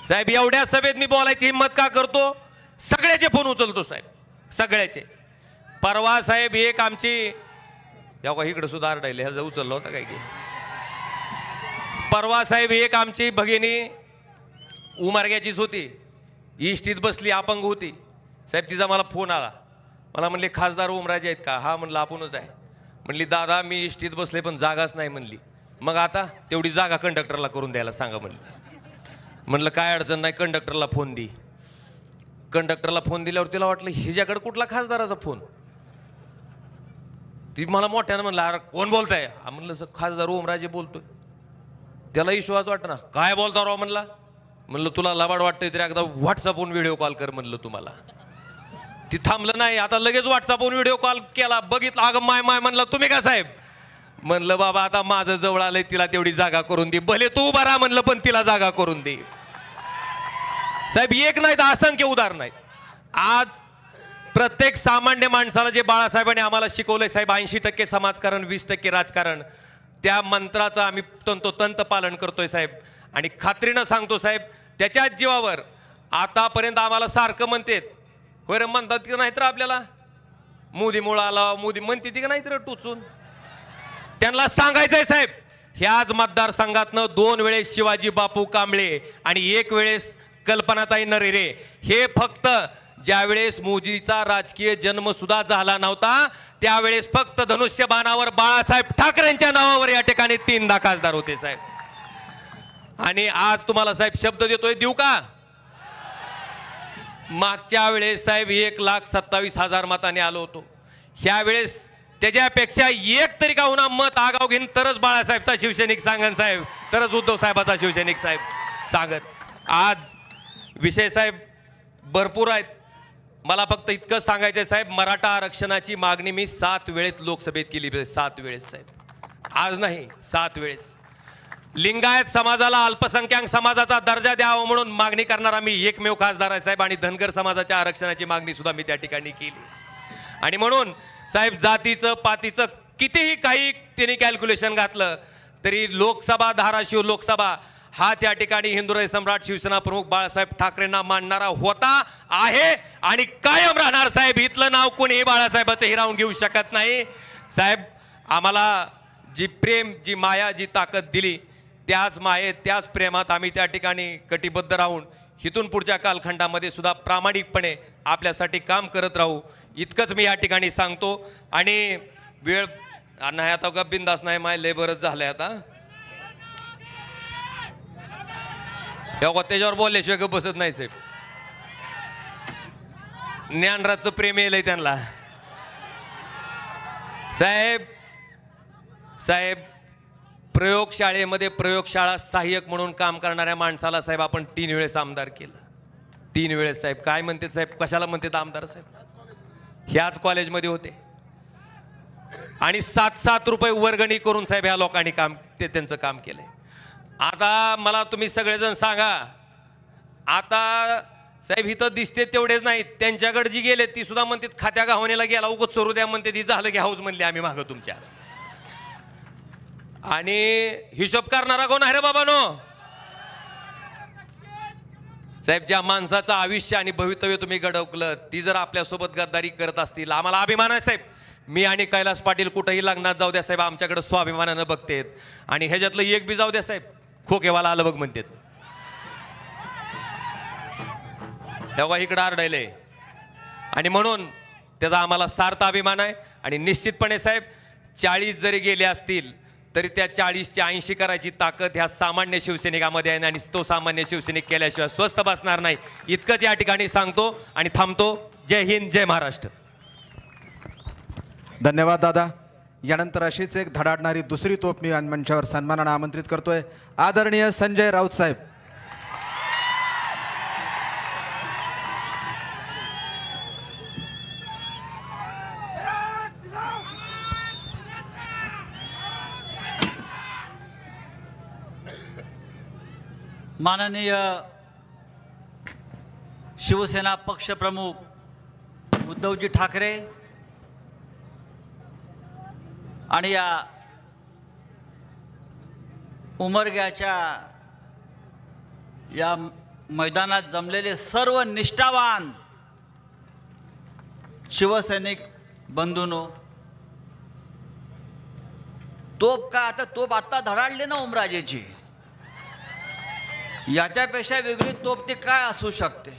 साहेब? एवढ्या सभेत मी बोलायची हिंमत का करतो? सगळ्याचे फोन उचलतो साहेब, सगळ्याचे. परवा साहेब एक आमची इकडे सुद्धा आरडायले ह्याचं उचललं होतं काय की परवा साहेब एक आमची भगिनी उमारग्याचीच होती, इष्टीत बसली, अपंग होती साहेब. तिचा मला फोन आला, मला म्हणले खासदार ओमराजे आहेत का? हा म्हणलं आपणच आहे. म्हणली दादा मी इष्टीत बसले पण जागाच नाही म्हणली. मग आता तेवढी जागा कंडक्टरला करून द्यायला सांगा म्हणली. म्हणलं काय अडचण नाही, कंडक्टरला फोन दी. कंडक्टरला फोन दिल्यावर तिला वाटलं हिच्याकडे कुठला खासदाराचा फोन. ती मला मोठ्यानं म्हणलं अरे कोण बोलताय? म्हणलं खासदार ओमराजे बोलतोय. त्याला विश्वास वाटत ना, काय बोलता राव म्हणला. म्हणलं तुला लबाड वाटतंय तरी एकदा व्हॉट्सअपवरून व्हिडिओ कॉल कर म्हणलं तुम्हाला. ती थांबलं नाही, आता लगेच व्हॉट्सअपवरून व्हिडिओ कॉल केला, बघितलं अगं माय म्हणलं तुम्ही का साहेब? म्हणलं बाबा आता माझं जवळ आलंय, तिला तेवढी जागा करून दे. भले तू उभा राहा म्हणलं पण तिला जागा करून दे. साहेब एक नाही तर असंख्य उदाहरण आहेत. आज प्रत्येक सामान्य माणसाला जे बाळासाहेबांनी आम्हाला शिकवलंय साहेब, 80% समाजकारण 20% राजकारण, त्या मंत्राचं आम्ही तंतोतंत पालन करतोय साहेब. आणि खात्रीनं सांगतो साहेब त्याच्याच जीवावर आतापर्यंत आम्हाला सारखं म्हणतात होय रे, म्हणतात की नाहीतर आपल्याला मोदी मुळा आला, मोदी म्हणते ती का नाहीतर टुचून. त्यांना सांगायचंय साहेब ह्याच मतदारसंघातनं 2 वेळेस शिवाजी बापू कांबळे आणि 1 वेळेस कल्पनाताई नरेरे, हे फक्त ज्यावेळेस मोदीचा राजकीय जन्म सुद्धा झाला नव्हता त्यावेळेस फक्त धनुष्यबाणावर बाळासाहेब ठाकरेंच्या नावावर या ठिकाणी 3दा खासदार होते साहेब. आणि आज तुम्हाला साहेब शब्द देतोय, देऊ का? मागच्या वेळेस साहेब 1,27,000 मतांनी आलो होतो. ह्या वेळेस त्याच्यापेक्षा एक तरी का होणार मत आगाव घेईन तरच बाळासाहेबचा शिवसैनिक सांगन साहेब, तरच उद्धव साहेबाचा शिवसैनिक साहेब सांगत. आज विषय साहेब भरपूर आहेत. मला फक्त इतकं सांगायचं साहेब, मराठा आरक्षणाची मागणी मी 7 वेळेत लोकसभेत केली, 7 वेळेस साहेब, आज नाही 7 वेळेस. लिंगायत समाजाला अल्पसंख्याक समाजाचा दर्जा द्यावा म्हणून मागणी करणारा मी एकमेव खासदार आहे साहेब. आणि धनगर समाजाच्या आरक्षणाची मागणी सुद्धा मी त्या ठिकाणी केली. आणि म्हणून साहेब जातीचं पातीचं कितीही काही त्यांनी कॅल्क्युलेशन घातलं तरी लोकसभा, धाराशिव लोकसभा हा त्या ठिकाणी हिंदुराय सम्राट शिवसेना प्रमुख बाळासाहेब ठाकरेंना मानणारा होता, आहे आणि कायम राहणार साहेब. इथलं नाव कोणीही बाळासाहेबाचं हिरावून घेऊ शकत नाही साहेब. आम्हाला जी प्रेम, जी माया, जी ताकद दिली त्याच मायेत, त्याच प्रेमात आम्ही त्या ठिकाणी कटिबद्ध राहून इथून पुढच्या कालखंडामध्ये सुद्धा प्रामाणिकपणे आपल्यासाठी काम करत राहू, इतकंच मी या ठिकाणी सांगतो. आणि वेळ नाही आता का बिंदास नाही, माय लय बरंच झालंय आता. त्याच्यावर बोलल्याशिवाय ग बसत नाही साहेब. ज्ञानराजचं प्रेम येलंय त्यांना साहेब. साहेब प्रयोगशाळेमध्ये प्रयोगशाळा सहाय्यक म्हणून काम करणाऱ्या माणसाला साहेब आपण 3 वेळेस आमदार केलं. 3 वेळेस साहेब. काय म्हणते साहेब, कशाला म्हणते आमदार साहेब? ह्याच कॉलेजमध्ये होते आणि 7-7 रुपये वर्गणी करून साहेब ह्या लोकांनी त्यांचं काम केलंय. आता मला तुम्ही सगळेजण सांगा, आता साहेब इथं दिसते तेवढेच नाही, त्यांच्याकडे जी गेले ती सुद्धा म्हणतात खात्या गावण्याला गेला उगत चोरू द्या म्हणते, ती झालं की हाऊस म्हणले आम्ही मागं तुमच्या. आणि हिशोब करणारा कोण आहे रे बाबानो? साहेब ज्या माणसाचं आयुष्य आणि भवितव्य तुम्ही घडवलं ती जर आपल्यासोबत गद्दारी करत असतील, आम्हाला अभिमान आहे साहेब. मी आणि कैलास पाटील कुठेही लग्नात जाऊ द्या साहेब, आमच्याकडे स्वाभिमानानं बघतेत. आणि ह्याच्यातलं एक बी जाऊ द्या साहेब, खोकेवाला आलं बघ म्हणतात, तेव्हा इकडं आरडायलंय. आणि म्हणून त्याचा आम्हाला सार्थ अभिमान आहे. आणि निश्चितपणे साहेब 40 जरी गेले असतील तरी त्या 40ची 80 करायची ताकद ह्या सामान्य शिवसैनिकामध्ये आहे. आणि तो सामान्य शिवसैनिक केल्याशिवाय स्वस्थ बसणार नाही, इतकंच या ठिकाणी सांगतो आणि थांबतो. जय हिंद, जय महाराष्ट्र. धन्यवाद दादा. यानंतर अशीच एक धडाडणारी दुसरी तोप मी मंचावर सन्मानानं आमंत्रित करतोय. आदरणीय संजय राऊत साहेब. माननीय शिवसेना पक्षप्रमुख उद्धवजी ठाकरे आणि या उमरग्याच्या या मैदानात जमलेले सर्व निष्ठावान शिवसैनिक बंधूंनो, तोप का आता तोप आत्ता धडाडली ना ओमराजेची, याच्यापेक्षा वेगळी तोप ती काय असू शकते?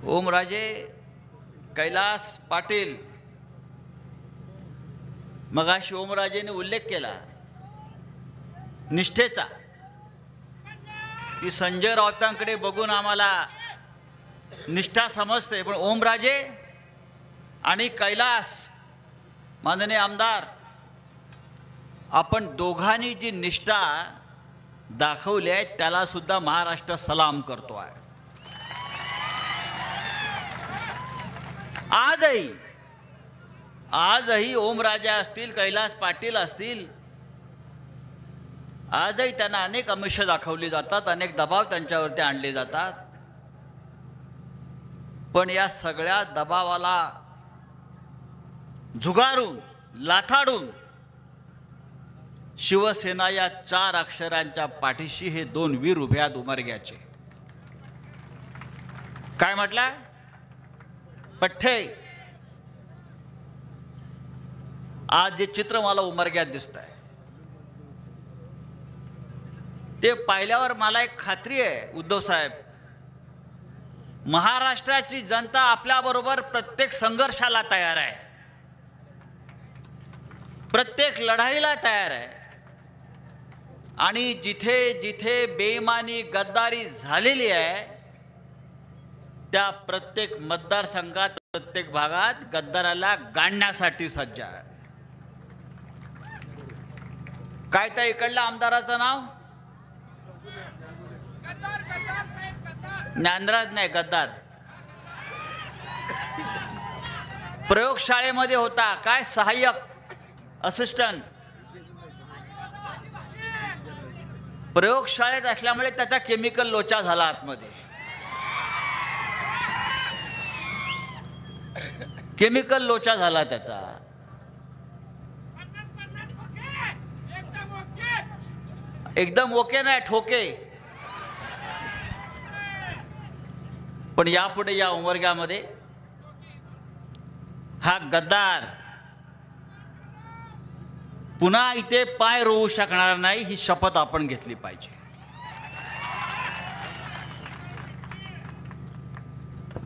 ओमराजे कैलास पाटील, मगाशी ओमराजेने उल्लेख केला निष्ठेचा, की संजय राऊतांकडे बघून आम्हाला निष्ठा समजते, पण ओमराजे आणि कैलास माननीय आमदार, आपण दोघांनी जी निष्ठा दाखवली आहे त्याला सुद्धा महाराष्ट्र सलाम करतो आहे. आजही ओमराजे असतील, कैलास पाटील असतील, आजही त्यांना अनेक आमिष दाखवली जातात, अनेक दबाव त्यांच्यावरती आणले जातात, पण या सगळ्या दबावाला झुगारून लाथाडून शिवसेना या 4 अक्षरांच्या पाठीशी हे 2 वीर उभे आहेत उमरग्याचे. काय म्हटलं? पठ्ठे. आज जे चित्र मला उमरग्यात दिसत आहे ते पाहिल्यावर मला एक खात्री आहे, उद्धव साहेब, महाराष्ट्राची जनता आपल्याबरोबर प्रत्येक संघर्षाला तयार आहे, प्रत्येक लढाईला तयार आहे, आणि जिथे जिथे बेईमानी गद्दारी झालेली आहे त्या प्रत्येक मतदारसंघात, प्रत्येक भागात गद्दाराला गाडण्यासाठी सज्ज आहे. काय त्या इकडल्या आमदाराचं नाव? ज्ञानराज नाही, गद्दार. प्रयोगशाळेमध्ये होता, काय सहाय्यक असिस्टंट. प्रयोगशाळेत असल्यामुळे त्याचा केमिकल लोचा झाला आतमध्ये, केमिकल लोचा झाला त्याचा. एकदम ओके नाही, ठोके. पण यापुढे या उमरग्यामध्ये हा गद्दार पुन्हा इथे पाय रोवू शकणार नाही, ही शपथ आपण घेतली पाहिजे.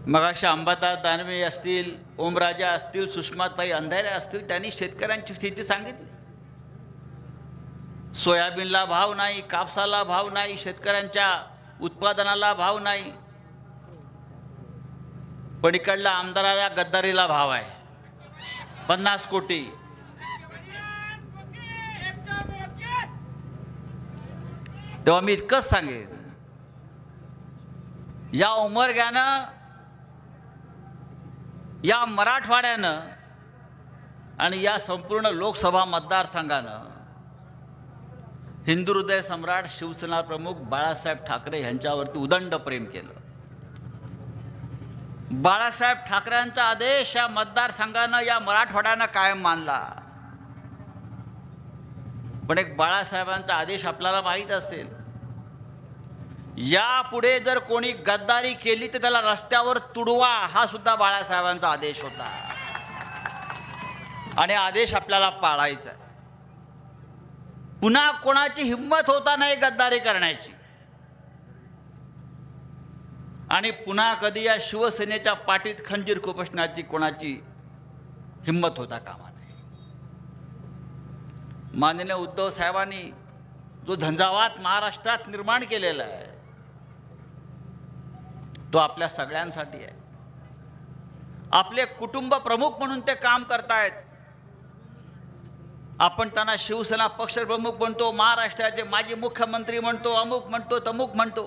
मगाशी अंबादास दानवे असतील, ओमराजा असतील, सुषमाताई अंधारे असतील, त्यांनी शेतकऱ्यांची स्थिती सांगितली. सोयाबीनला भाव नाही, कापसाला भाव नाही, शेतकऱ्यांच्या उत्पादनाला भाव नाही, पण इकडल्या आमदाराला गद्दारीला भाव आहे, 50 कोटी. तेव्हा मी इतकंच सांगेन, या उमरग्यानं, या मराठवाड्यानं आणि या संपूर्ण लोकसभा मतदारसंघानं हिंदू हृदय सम्राट शिवसेना प्रमुख बाळासाहेब ठाकरे यांच्यावरती उदंड प्रेम केलं. बाळासाहेब ठाकरेंचा आदेश या मतदारसंघानं, या मराठवाड्यानं कायम मानला. पण एक बाळासाहेबांचा आदेश आपल्याला माहीत असेल, यापुढे जर कोणी गद्दारी केली तर त्याला रस्त्यावर तुडवा, हा सुद्धा बाळासाहेबांचा आदेश होता, आणि आदेश आपल्याला पाळायचा आहे. पुन्हा कोणाची हिंमत होता नाही गद्दारी करण्याची, आणि पुन्हा कधी या शिवसेनेच्या पाठीत खंजीर खुपसण्याची कोणाची हिंमत होता कामा नये. माननीय उद्धव साहेबांनी जो झंझावात महाराष्ट्रात निर्माण केलेला आहे तो आपल्या सगळ्यांसाठी आहे. आपले कुटुंब प्रमुख म्हणून ते काम करतायत. आपण त्यांना शिवसेना पक्षप्रमुख म्हणतो, महाराष्ट्राचे माजी मुख्यमंत्री म्हणतो, अमुक म्हणतो, तमुक म्हणतो,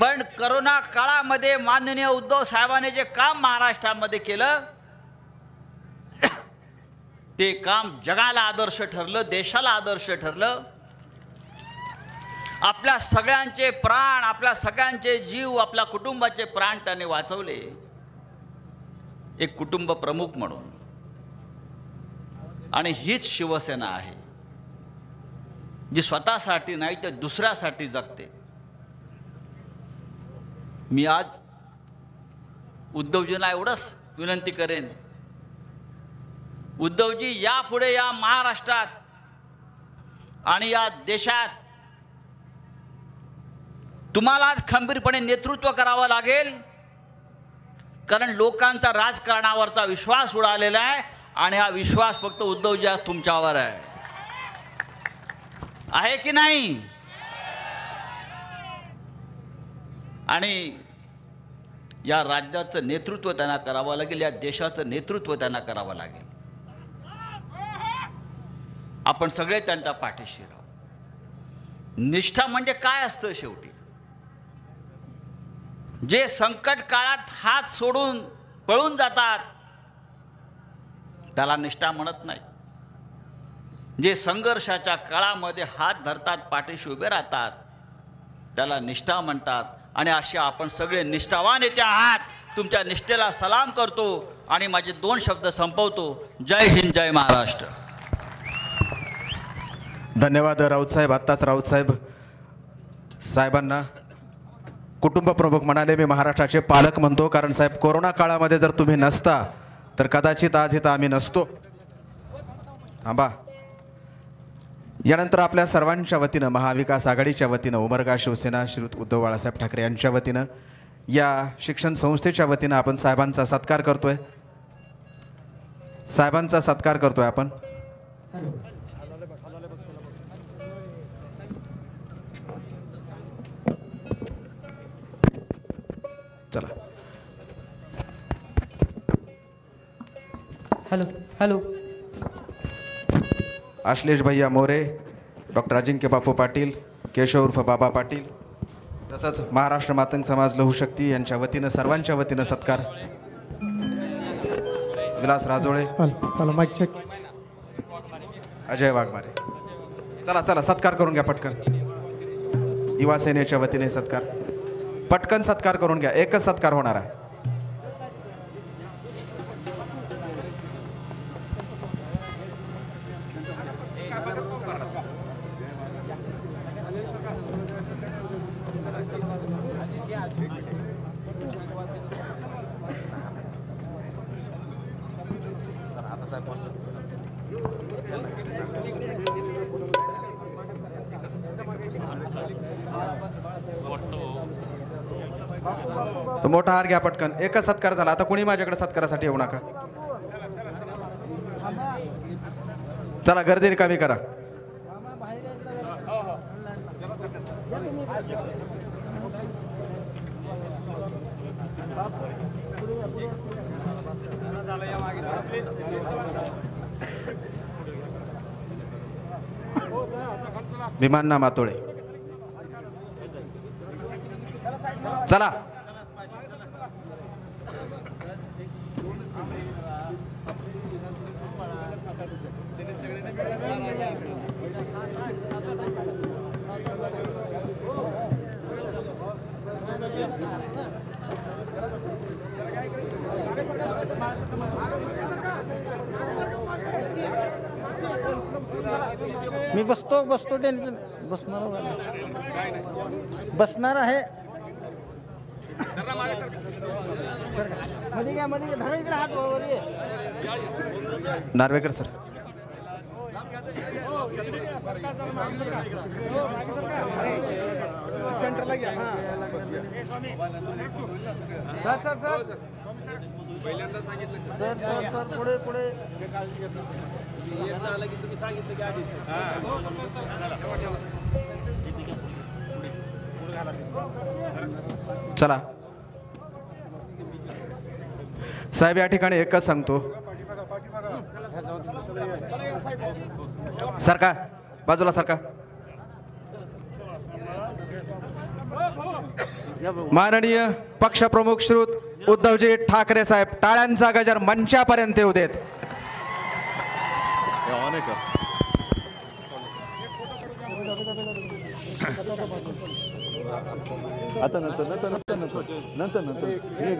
पण करोना काळामध्ये माननीय उद्धव साहेबांनी जे काम महाराष्ट्रामध्ये केलं ते काम जगाला आदर्श ठरलं, देशाला आदर्श ठरलं. आपल्या सगळ्यांचे प्राण, आपल्या सगळ्यांचे जीव, आपल्या कुटुंबाचे प्राण त्याने वाचवले, एक कुटुंब प्रमुख म्हणून. आणि हीच शिवसेना आहे जी स्वतःसाठी नाही तर दुसऱ्यासाठी जगते. मी आज उद्धवजींना एवढंच विनंती करेन, उद्धवजी यापुढे या महाराष्ट्रात आणि या देशात तुम्हालाच खंबीरपणे नेतृत्व करावं लागेल, कारण लोकांचा राजकारणावरचा विश्वास उडालेला आहे आणि हा विश्वास फक्त उद्धवजी आज तुमच्यावर आहे की नाही? आणि या राज्याचं नेतृत्व त्यांना करावं लागेल, या देशाचं नेतृत्व त्यांना करावं लागेल. आपण सगळे त्यांच्या पाठीशी राहू. निष्ठा म्हणजे काय असतं शेवटी? जे संकट काळात हात सोडून पळून जातात त्याला निष्ठा म्हणत नाही. जे संघर्षाच्या काळामध्ये हात धरतात, पाठीशी उभे राहतात, त्याला निष्ठा म्हणतात. आणि असे आपण सगळे निष्ठावान नेते आहात. तुमच्या निष्ठेला सलाम करतो आणि माझे 2 शब्द संपवतो. जय हिंद, जय महाराष्ट्र. धन्यवाद राऊत साहेब. आत्ताच राऊत साहेबांना कुटुंब प्रमुख म्हणाले. मी महाराष्ट्राचे पालक म्हणतो, कारण साहेब कोरोना काळामध्ये जर तुम्ही नसता तर कदाचित आज इथं आम्ही नसतो. थांबा. यानंतर आपल्या सर्वांच्या वतीनं, महाविकास आघाडीच्या वतीनं, उमरगा शिवसेना श्रीयुत उद्धव बाळासाहेब ठाकरे यांच्या वतीनं, या शिक्षण संस्थेच्या वतीनं आपण साहेबांचा सत्कार करतोय. साहेबांचा सत्कार करतोय आपण. चला. Hello hello. आश्लेष भैया मोरे, डॉक्टर अजिंक्य बापू पाटील, केशव उर्फ बाबा पाटील, तसंच महाराष्ट्र मातंग समाज लहूशक्ती यांच्या वतीनं, सर्वांच्या वतीनं सत्कार. Vilas Rajole, mike check. अजय वाघमारे. चला चला सत्कार करून घ्या पटकन. युवा सेनेच्या वतीने सत्कार. पटकन सत्कार करून घ्या. एकच सत्कार होणार आहे. तो मोठा हार घ्या पटकन. एकच सत्कार झाला. आता कोणी माझ्याकडे सत्कारासाठी येऊ नका. चला गर्दी रिकामी करा. विमानना मातोळे. चला. मी बसतो बसणार आहे. नार्वेकर सर. पुढे पुढे. चला साहेब, या ठिकाणी एकच सांगतो. सरका बाजूला सरका. माननीय पक्षप्रमुख श्रीयुत उद्धवजी ठाकरे साहेब, टाळ्यांचा गजर मंचापर्यंत येऊ देत. ऑन आहे का? आता नंतर नंतर नंतर नंतर नंतर नंतर मी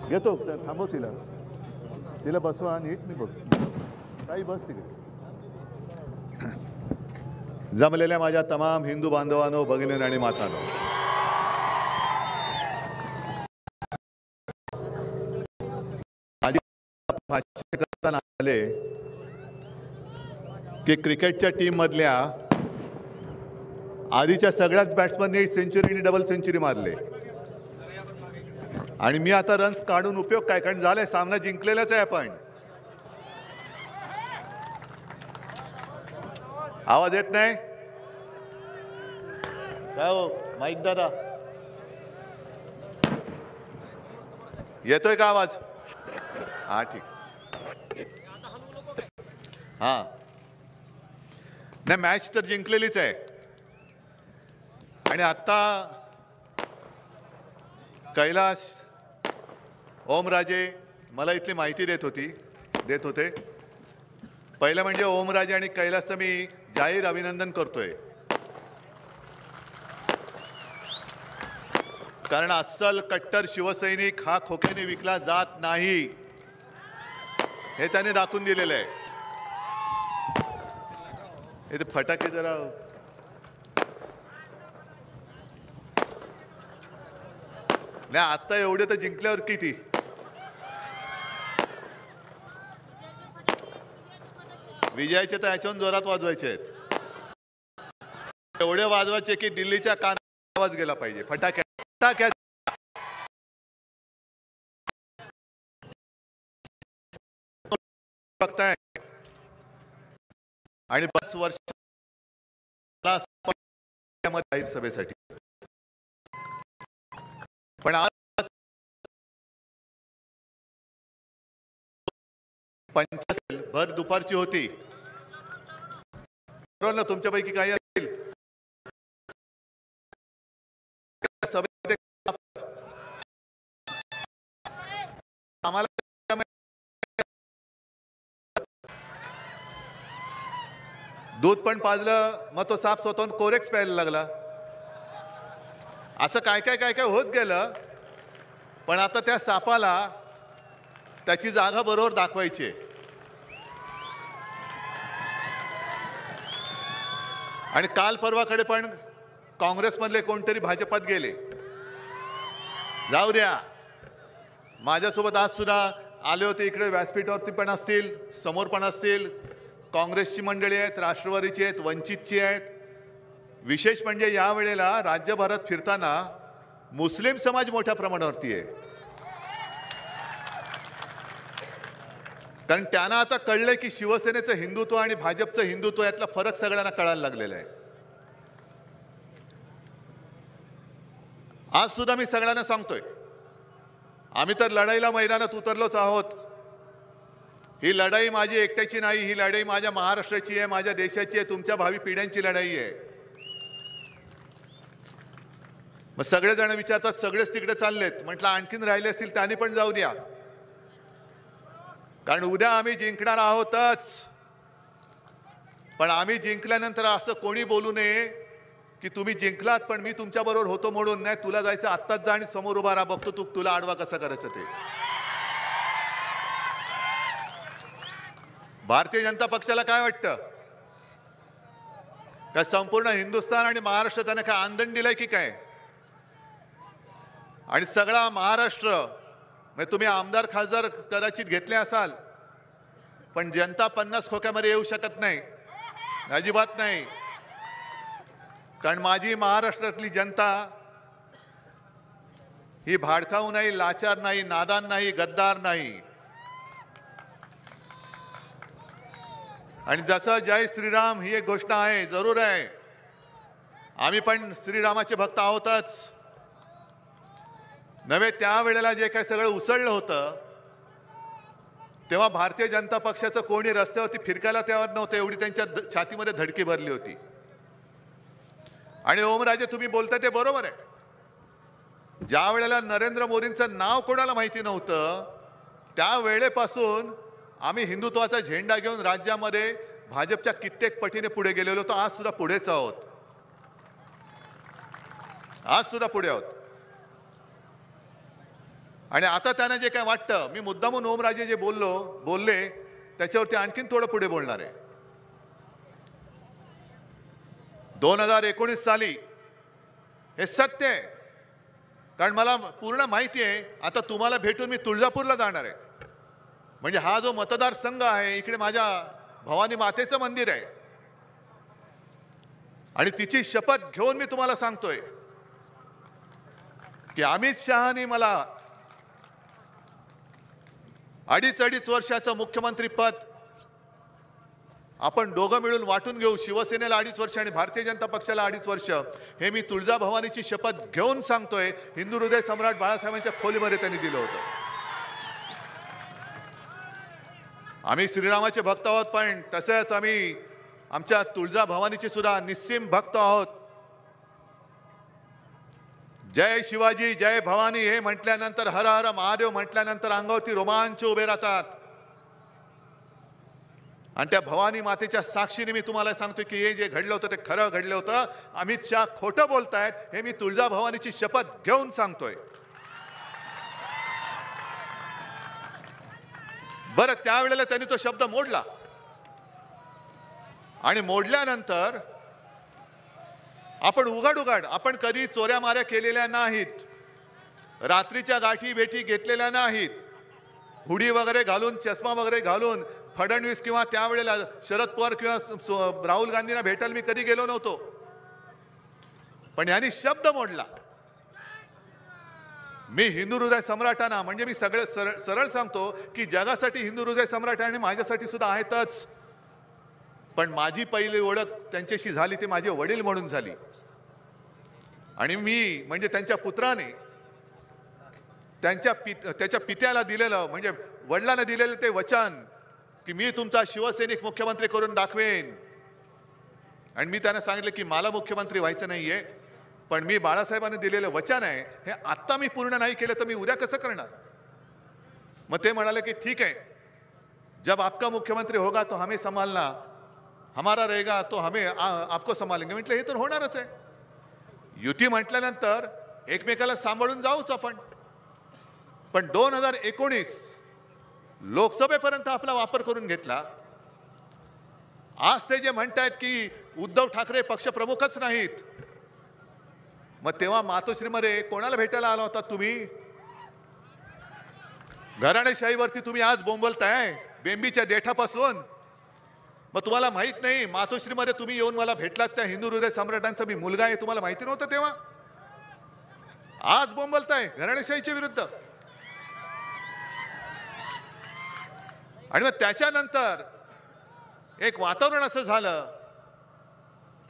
घेतो थांबव तिला बसवा नीट मी बघ काही बस तिकडे. जमलेल्या माझ्या तमाम हिंदू बांधवांनो, भगिनींनो आणि मातांनो, भाष्य करताना आले की क्रिकेटच्या टीम मधल्या आधीच्या सगळ्याच बॅट्समननी सेंचुरी आणि डबल सेंचुरी मारले आणि मी आता रन्स काढून उपयोग काय, कारण झालंय सामना जिंकलेलाच आहे आपण. आवाज येत नाही काय हो माईक दादा? येतोय का आवाज? हा ठीक. हा नाही, मॅच तर जिंकलेलीच आहे आणि आता कैलास ओमराजे मला इथली माहिती देत होते. पहिलं म्हणजे ओमराजे आणि कैलासचं मी जाहीर अभिनंदन करतोय, कारण अस्सल कट्टर शिवसैनिक हा खोक्याने विकला जात नाही हे त्याने दाखवून दिलेलं आहे. हे फटाके जरा नाही, आता एवढे तर जिंकल्यावर किती विजयाचे तर याच्याहून जोरात वाजवायचे आहेत, एवढे वाजवायचे की दिल्लीच्या कानात आवाज गेला पाहिजे फटाक्या. बघताय आणि 5 वर्ष जाहीर सभेसाठी, पण आज 50 भर दुपारची होती. बरोबर ना? तुमच्यापैकी काही असेल सभेत आम्हाला दूध पण पाजलं, मग तो साप स्वतःहून कोरेक्स प्यायला लागला. असं काय काय होत गेलं. पण आता त्या सापाला त्याची जागा बरोबर दाखवायची. आणि काल परवाकडे पण काँग्रेसमधले कोणतरी भाजपात गेले. जाऊ द्या, माझ्यासोबत आज सुद्धा आले होते इकडे, व्यासपीठावरती पण असतील, समोर पण असतील. काँग्रेसची मंडळी आहेत, राष्ट्रवादीची आहेत, वंचितची आहेत. विशेष म्हणजे या वेळेला राज्यभरात फिरताना मुस्लिम समाज मोठ्या प्रमाणावरती आहे, कारण त्यांना आता कळलंय की शिवसेनेचं हिंदुत्व आणि भाजपचं हिंदुत्व यातला फरक सगळ्यांना कळायला लागलेला आहे. आज सुद्धा मी सगळ्यांना सांगतोय, आम्ही तर लढाईला मैदानात उतरलोच आहोत. ही लढाई माझी एकट्याची नाही, ही लढाई माझ्या महाराष्ट्राची आहे, माझ्या देशाची आहे, तुमच्या भावी पिढ्यांची लढाई आहे. मग सगळेजण विचारतात सगळेच तिकडे चाललेत, म्हटलं आणखीन राहिले असतील त्यांनी पण जाऊ द्या, कारण उद्या आम्ही जिंकणार आहोतच. पण आम्ही जिंकल्यानंतर असं कोणी बोलू नये की तुम्ही जिंकलात पण मी तुमच्या बरोबर होतो म्हणून. नाही, तुला जायचं आत्ताच जा आणि समोर उभा राहा, बघतो तुला आडवा कसा करायचं ते. भारतीय जनता पक्षाला काय वाटतं? काय संपूर्ण हिंदुस्थान आणि महाराष्ट्र त्याने काय आंदण दिलंय की काय? आणि सगळा महाराष्ट्र म्हणजे तुम्ही आमदार खासदार कदाचित घेतले असाल, पण जनता 50 खोक्यामध्ये येऊ शकत नाही, अजिबात नाही. कारण माझी महाराष्ट्रातली जनता ही भाडखाऊ नाही, लाचार नाही, नादान नाही, गद्दार नाही. आणि जसं जय श्रीराम ही एक गोष्ट आहे, जरूर आहे, आम्ही पण श्रीरामाचे भक्त आहोतच. नव्हे त्यावेळेला जे काही सगळं उसळलं होतं तेव्हा भारतीय जनता पक्षाचं कोणी रस्त्यावरती फिरकायला तयार नव्हतं, एवढी त्यांच्या छातीमध्ये धडकी भरली होती. आणि ओमराजे तुम्ही बोलता ते बरोबर आहे. ज्या वेळेला नरेंद्र मोदींचं नाव कोणाला माहिती नव्हतं त्या वेळेपासून आम्ही हिंदुत्वाचा झेंडा घेऊन राज्यामध्ये भाजपच्या कित्येक पटीने पुढे गेलेलो होतो. आज सुद्धा पुढेच आहोत. आज सुद्धा पुढे आहोत. आणि आता त्यांना जे काय वाटतं, मी मुद्दामून ओमराजे जे बोलले त्याच्यावरती आणखीन थोडं पुढे बोलणार आहे. 2019 साली हे सत्य आहे, कारण मला पूर्ण माहिती आहे. आता तुम्हाला भेटून मी तुळजापूरला जाणार आहे. म्हणजे हा जो मतदारसंघ आहे, इकडे माझ्या भवानी मातेचं मंदिर आहे. आणि तिची शपथ घेऊन मी तुम्हाला सांगतोय की अमित शहानी मला 2.5 वर्षाचं मुख्यमंत्री पद आपण दोघं मिळून वाटून घेऊ. शिवसेनेला 2.5 वर्ष आणि भारतीय जनता पक्षाला 2.5 वर्ष. हे मी तुळजाभवानीची शपथ घेऊन सांगतोय. हिंदू हृदय सम्राट बाळासाहेबांच्या खोलीमध्ये त्यांनी दिलं होतं. आम्ही श्रीरामाचे भक्त आहोत, पण तसेच आम्ही आमच्या तुळजाभवानीचे सुद्धा निस्सीम भक्त आहोत. जय शिवाजी जय भवानी हे म्हटल्यानंतर, हर हर महादेव म्हटल्यानंतर अंगावरती रोमांच उभे राहतात. आणि त्या भवानी मातेच्या साक्षीने मी तुम्हाला सांगतो की हे जे घडलं होतं ते खरं घडलं होतं. अमित शहा खोटं बोलतायत हे मी तुळजाभवानीची शपथ घेऊन सांगतोय. बरं, त्यावेळेला त्यांनी तो शब्द मोडला. आणि मोडल्यानंतर आपण उघड आपण कधी चोऱ्या माऱ्या केलेल्या नाहीत, रात्रीच्या गाठी भेटी घेतलेल्या नाहीत, हुडी वगैरे घालून, चष्मा वगैरे घालून फडणवीस किंवा त्यावेळेला शरद पवार किंवा राहुल गांधींना भेटायला मी कधी गेलो नव्हतो. पण यांनी शब्द मोडला. मी हिंदू हृदय सम्राटांना, म्हणजे मी सगळं सरळ सांगतो की जगासाठी हिंदू हृदय सम्राट आणि माझ्यासाठी सुद्धा आहेतच. पण माझी पहिली ओळख त्यांच्याशी झाली ते माझे वडील म्हणून झाली. आणि मी म्हणजे त्यांच्या पुत्राने त्याच्या पित्याला दिलेलं, म्हणजे वडिलांना दिलेलं ते वचन की मी तुमचा शिवसैनिक मुख्यमंत्री करून दाखवेन. आणि मी त्यांना सांगितलं की मला मुख्यमंत्री व्हायचं नाहीये, पण मी बाळासाहेबांनी दिलेलं वचन आहे, हे आत्ता मी पूर्ण नाही केलं तर मी उद्या कसं करणार. मग ते म्हणाले की ठीक है, जब आपका मुख्यमंत्री होगा तो हमें संभालना, हमारा रहेगा तो हमें आपको संभालेंगे. म्हटलं हे तर होणारच आहे. युती म्हटल्यानंतर एकमेकाला सांभाळून जाऊच आपण. पण 2019 लोकसभेपर्यंत आपला वापर करून घेतला. आज ते जे म्हणतायत की उद्धव ठाकरे पक्षप्रमुखच नाहीत, मग तेव्हा मातोश्रीमध्ये कोणाला भेटायला आला होता तुम्ही? घराणेशाहीवरती तुम्ही आज बोंबलताय बेंबीच्या देठापासून. मग तुम्हाला माहित नाही मातोश्रीमध्ये तुम्ही येऊन मला भेटलात त्या हिंदू हृदय सम्राटांचा मी मुलगा आहे, तुम्हाला माहिती नव्हतं तेव्हा? आज बोंबलताय घराणेशाहीच्या विरुद्ध. आणि मग त्याच्यानंतर एक वातावरण असं झालं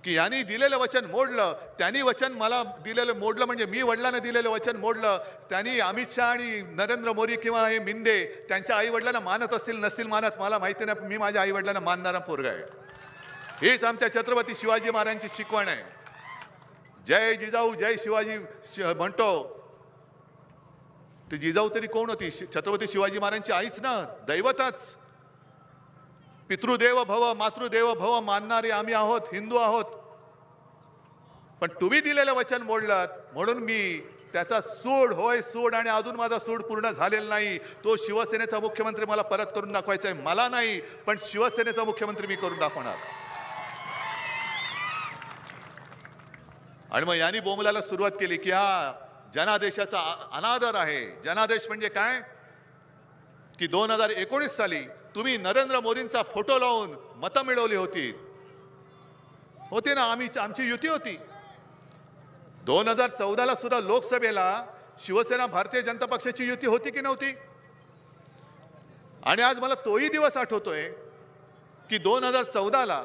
की यांनी दिलेलं वचन मोडलं, त्यांनी वचन मला दिलेलं मोडलं, म्हणजे मी वडिलांना दिलेलं वचन मोडलं. त्यांनी अमित शहा आणि नरेंद्र मोदी किंवा हे मिंदे त्यांच्या आई वडिलांना मानत असतील नसतील मानत मला माहिती नाही, मी माझ्या आई वडिलांना मानणारा पोरगा आहे. हीच आमच्या छत्रपती शिवाजी महाराजांची शिकवण आहे. जय जिजाऊ जय शिवाजी म्हणतो, ती जिजाऊ तरी कोण होती? छत्रपती शिवाजी महाराजांची आईच ना, दैवतच. पितृदेव भव मातृदेव भव मानणारे आम्ही आहोत, हिंदू आहोत. पण तुम्ही दिलेलं वचन मोडलात म्हणून मी त्याचा सूड, होय सूड, आणि अजून माझा सूड पूर्ण झालेला नाही. तो शिवसेनेचा मुख्यमंत्री मला परत करून दाखवायचा आहे. मला नाही, पण शिवसेनेचा मुख्यमंत्री मी करून दाखवणार. आणि मग यांनी बोंबलाला सुरुवात केली की हा जनादेशाचा अनादर आहे. जनादेश म्हणजे काय की 2019 साली तुम्ही नरेंद्र मोदींचा फोटो लावून मतं मिळवली होती ना, आमची युती होती. 2014ला सुद्धा लोकसभेला शिवसेना भारतीय जनता पक्षाची युती होती की नव्हती? आणि आज मला तोही दिवस आठवतोय की 2014ला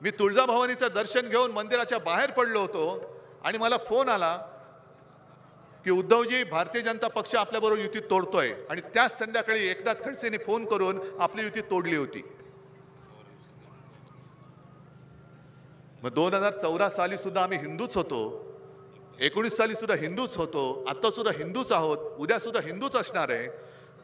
मी तुळजाभवानीचं दर्शन घेऊन मंदिराच्या बाहेर पडलो होतो आणि मला फोन आला की उद्धवजी भारतीय जनता पक्ष आपल्याबरोबर युती तोडतोय. आणि त्याच संध्याकाळी एकनाथ खडसेंनी फोन करून आपली युती तोडली होती. मग 2014 साली सुद्धा आम्ही हिंदूच होतो, 19 साली सुद्धा हिंदूच होतो, आता सुद्धा हिंदूच आहोत, उद्या सुद्धा हिंदूच असणार आहे.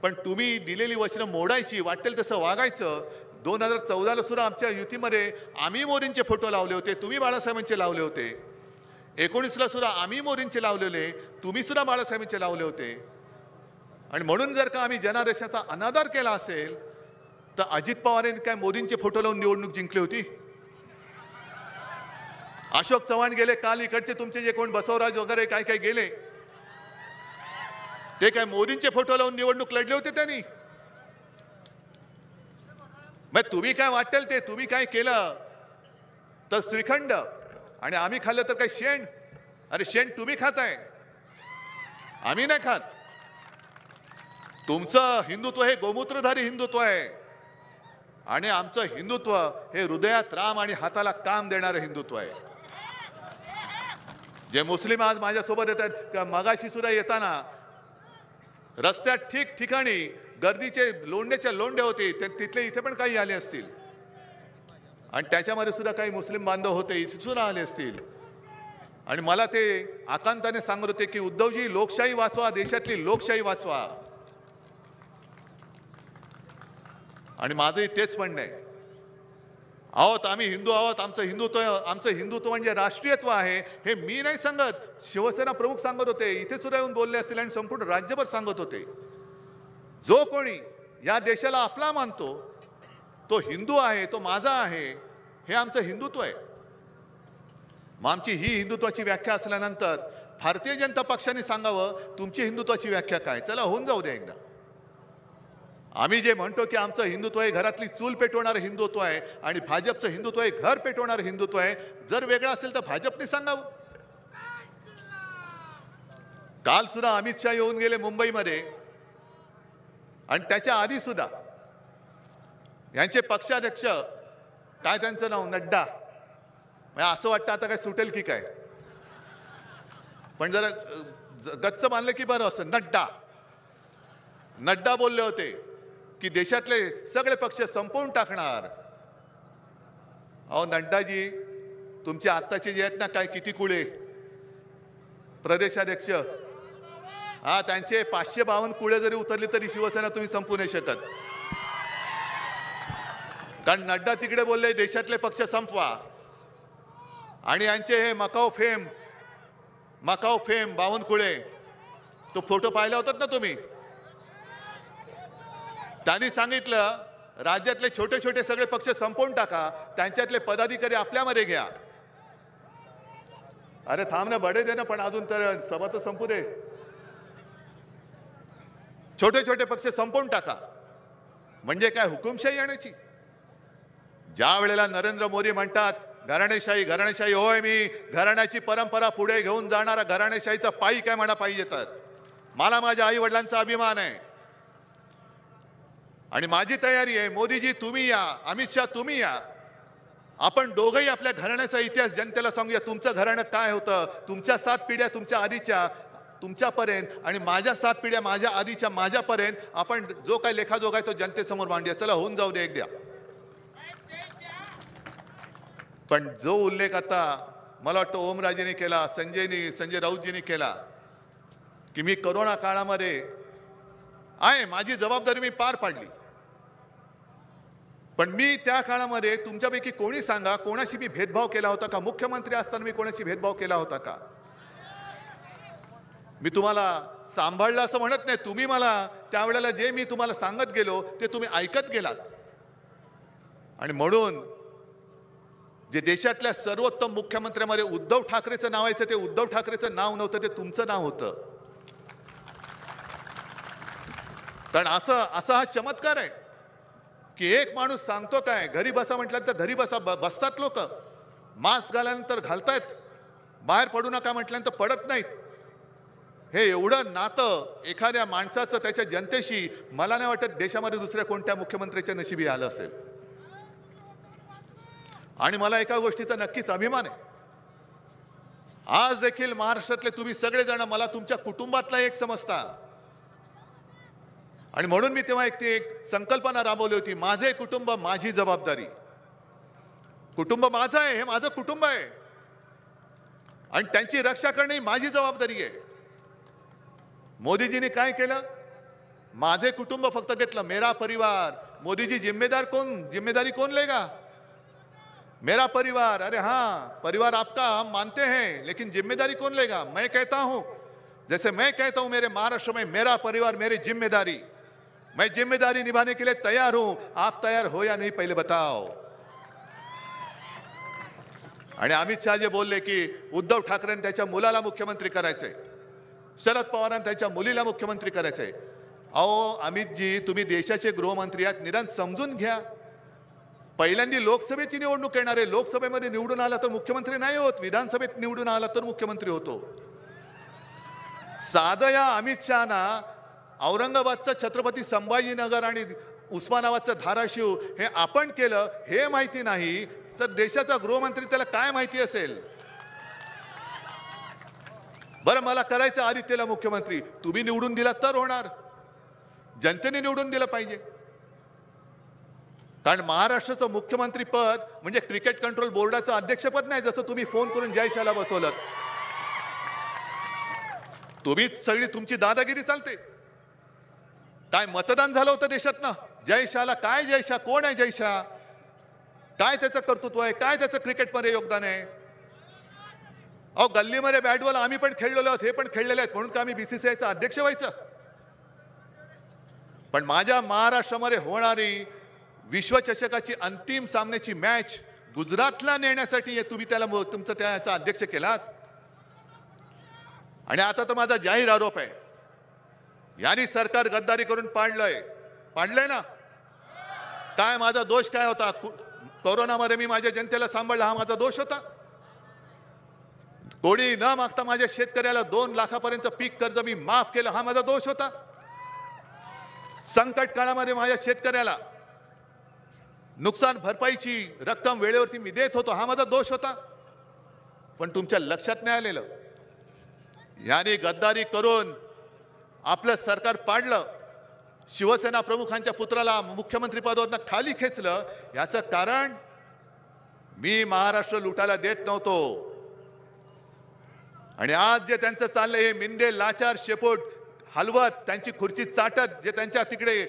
पण तुम्ही दिलेली वचनं मोडायची, वाटेल तसं वागायचं. 2014ला सुद्धा आमच्या युतीमध्ये आम्ही मोदींचे फोटो लावले होते, तुम्ही बाळासाहेबांचे लावले होते. 19ला सुद्धा आम्ही मोदींचे लावलेले, तुम्ही सुद्धा बाळासाहेबांचे लावले होते. आणि म्हणून जर का आम्ही जनादेशाचा अनादर केला असेल तर अजित पवारांनी काय मोदींचे फोटो लावून निवडणूक जिंकली होती? अशोक चव्हाण गेले, काल इकडचे तुमचे जे कोण बसवराज वगैरे काय काय गेले, ते काय मोदींचे फोटो लावून निवडणूक लढले होते त्यांनी? मग तुम्ही काय वाटेल ते तुम्ही काय केलं तर श्रीखंड आणि आम्ही खाल्लं तर काय शेण? अरे शेण तुम्ही खाताय, आम्ही नाही खात. तुमचं हिंदुत्व हे गोमूत्रधारी हिंदुत्व आहे आणि आमचं हिंदुत्व हे हृदयात राम आणि हाताला काम देणारं हिंदुत्व आहे. जे मुस्लिम आज माझ्यासोबत येतात, मगाशी सुद्धा येताना रस्त्यात ठिकठिकाणी गर्दीचे लोंढेच्या लोंढे होते, तिथले इथे पण काही आले असतील आणि त्याच्यामध्ये सुद्धा काही मुस्लिम बांधव होते, इथे सुद्धा आले असतील. आणि मला ते आकांताने सांगत होते की उद्धवजी लोकशाही वाचवा, देशातली लोकशाही वाचवा. आणि माझंही तेच म्हणणं आहे, आहोत आम्ही हिंदू आहोत, आमचं हिंदुत्व म्हणजे राष्ट्रीयत्व आहे. हे मी नाही सांगत, शिवसेना प्रमुख सांगत होते, इथे सुद्धा येऊन बोलले असतील आणि संपूर्ण राज्यभर सांगत होते. जो कोणी या देशाला आपला मानतो तो हिंदू आहे, तो माझा आहे, हे आमचं हिंदुत्व आहे. मग आमची ही हिंदुत्वाची व्याख्या असल्यानंतर भारतीय जनता पक्षाने सांगावं तुमची हिंदुत्वाची व्याख्या काय. चला होऊन जाऊ द्या एकदा. आम्ही जे म्हणतो की आमचं हिंदुत्व हे घरातली चूल पेटवणारं हिंदुत्व आहे आणि भाजपचं हिंदुत्व हे घर पेटवणारं हिंदुत्व आहे. जर वेगळं असेल तर भाजपने सांगावं. काल सुद्धा अमित शहा येऊन गेले मुंबईमध्ये आणि त्याच्या आधी सुद्धा यांचे पक्षाध्यक्ष काय त्यांचं नाव नड्डा, असं वाटतं आता काय सुटेल की काय, पण जरा गच्च बांधलं की बरं असं. नड्डा बोलले होते की देशातले सगळे पक्ष संपवून टाकणार. अहो नड्डाजी, तुमचे आत्ताचे जे आहेत ना काय किती कुळे प्रदेशाध्यक्ष, हा त्यांचे 552 कुळे जरी उतरली तरी शिवसेना तुम्ही संपू नाही शकत. कारण नड्डा तिकडे बोलले देशातले पक्ष संपवा आणि यांचे हे मकाऊ फेम 52 कुळे, तो फोटो पाहिला होतात ना तुम्ही. त्यांनी सांगितलं राज्यातले छोटे छोटे सगळे पक्ष संपवून टाका, त्यांच्यातले पदाधिकारी आपल्यामध्ये घ्या. अरे थांब ना, बडे दे ना, पण अजून तर सभा तर संपू दे. छोटे छोटे पक्ष संपवून टाका म्हणजे काय हुकुमशाही आणायची? ज्या वेळेला नरेंद्र मोदी म्हणतात घराणेशाही, होय मी घराण्याची परंपरा पुढे घेऊन जाणारा घराणेशाहीचा पायी काय म्हणा पाहिजे तर मला माझ्या आई वडिलांचा अभिमान आहे आणि माझी तयारी आहे. मोदीजी तुम्ही या, अमित शहा तुम्ही या, आपण दोघंही आपल्या घराण्याचा इतिहास जनतेला सांगूया. तुमचं घराणं काय होतं, तुमच्या 7 पिढ्या तुमच्या आधीच्या तुमच्यापर्यंत आणि माझ्या 7 पिढ्या माझ्या आधीच्या माझ्यापर्यंत आपण जो काही लेखाजोग आहे तो जनतेसमोर मांडूया. चला होऊन जाऊ दे एक द्या. पण जो उल्लेख आता मला वाटतं ओमराजेने केला, संजय राऊतजींनी केला की मी कोरोना काळामध्ये आहे, माझी जबाबदारी मी पार पाडली, पण मी त्या काळामध्ये तुमच्यापैकी कोणी सांगा कोणाशी मी भेदभाव केला होता का? मुख्यमंत्री असताना मी कोणाशी भेदभाव केला होता का? मी तुम्हाला सांभाळलं असं म्हणत नाही. तुम्ही मला त्यावेळेला जे मी तुम्हाला सांगत गेलो ते तुम्ही ऐकत गेलात आणि म्हणून जे देशातल्या सर्वोत्तम मुख्यमंत्र्यांमध्ये उद्धव ठाकरेचं नाव आहे ते उद्धव ठाकरेचं नाव नव्हतं, ते तुमचं नाव होतं. कारण असा हा चमत्कार आहे की एक माणूस सांगतो काय, घरी बसा म्हटल्यानंतर घरी बसतात लोक, मास्क घाल्यानंतर घालतायत, बाहेर पडू नका म्हटल्यानंतर पडत नाहीत. हे एवढं नातं एखाद्या माणसाचं त्याच्या जनतेशी मला नाही वाटत देशामध्ये दुसऱ्या कोणत्या मुख्यमंत्र्याच्या नशिबी आलं असेल. आणि मला एका गोष्टीचा नक्कीच अभिमान आहे, आज देखील महाराष्ट्रातले तुम्ही सगळेजण मला तुमच्या कुटुंबातला एक समजता आणि म्हणून मी तेव्हा एक संकल्पना राबवली होती, माझे कुटुंब माझी जबाबदारी. कुटुंब माझं आहे, हे माझं कुटुंब आहे आणि त्यांची रक्षा करणे ही माझी जबाबदारी आहे. मोदीजींनी काय केलं, माझे कुटुंब फक्त घेतलं, मेरा परिवार, मोदी जी जिम्मेदारी कौन लेगा? मेरा परिवार। अरे हाँ, परिवार आपका हम मानते हैं, लेकिन जिम्मेदारी कौन लेगा? मैं कहता हूं, जैसे मैं कहता हूं मेरे महाराष्ट्र में मेरा परिवार मेरी जिम्मेदारी, मैं जिम्मेदारी निभाने के लिए तैयार हूं। आप तैयार हो या नहीं पहले बताओ। आणि अमित शहा जे बोलले की उद्धव ठाकरेंनी त्याच्या मुलाला मुख्यमंत्री करायचंय, शरद पवारांनी त्याच्या मुलीला मुख्यमंत्री करायचंय। अहो अमितजी, तुम्ही देशाचे गृहमंत्री आहात, निदान समजून घ्या। पहिल्यांदा लोकसभेची निवडणूक येणार आहे, लोकसभेमध्ये निवडून आला तर मुख्यमंत्री नाही होत, विधानसभेत निवडून आला तर मुख्यमंत्री होतो। साधं या अमित शहाना औरंगाबादचं छत्रपती संभाजीनगर आणि उस्मानाबादचं धाराशिव हे आपण केलं हे माहिती नाही, तर देशाचा गृहमंत्री त्याला काय माहिती असेल? बरं, मला करायचं आदित्यला मुख्यमंत्री, तुम्ही निवडून दिला तर होणार, जनतेने निवडून दिलं पाहिजे। कारण महाराष्ट्राचं मुख्यमंत्री पद म्हणजे क्रिकेट कंट्रोल बोर्डाचं अध्यक्षपद नाही, जसं तुम्ही फोन करून जयशाला बसवलं। तुम्ही सगळी तुमची दादागिरी चालते। काय मतदान झालं होतं देशात ना जयशाला? काय जयशा? कोण आहे जयशा? काय त्याचं कर्तृत्व आहे? काय त्याचं क्रिकेटमध्ये योगदान आहे? अहो गल्लीमध्ये बॅट बॉल आम्ही पण खेळलेलो आहोत, हे पण खेळलेले आहेत, म्हणून का आम्ही बीसीसीआयचा अध्यक्ष व्हायचं? पण माझ्या महाराष्ट्रामध्ये होणारी विश्वचषकाची अंतिम सामन्याची मॅच गुजरातला नेण्यासाठी तुम्ही त्याला तुमचं त्याचा अध्यक्ष केलात। आणि आता तर माझा जाहीर आरोप आहे, यांनी सरकार गद्दारी करून पाडलंय ना। काय माझा दोष काय होता? कोरोनामध्ये मी माझ्या जनतेला सांभाळला, हा माझा दोष होता? कोणी न मागता माझ्या शेतकऱ्याला 2 लाखापर्यंत पीक कर्ज मी माफ केलं, हा माझा दोष होता? संकट काळामध्ये माझ्या शेतकऱ्याला नुकसान भरपाईची रक्कम वेळेवरती मी देत होतो, हा माझा दोष होता? पण तुमच्या लक्षात नाही आलेलं, याने गद्दारी करून आपलं सरकार पाडलं, शिवसेना प्रमुखांच्या पुत्राला मुख्यमंत्री पदावरनं खाली खेचलं। याचं कारण मी महाराष्ट्र लुटायला देत नव्हतो। आणि आज जे त्यांचं चाललंय हे मिंदे लाचार शेपूट हलवत, त्यांची खुर्ची चाटत, जे त्यांच्या तिकडे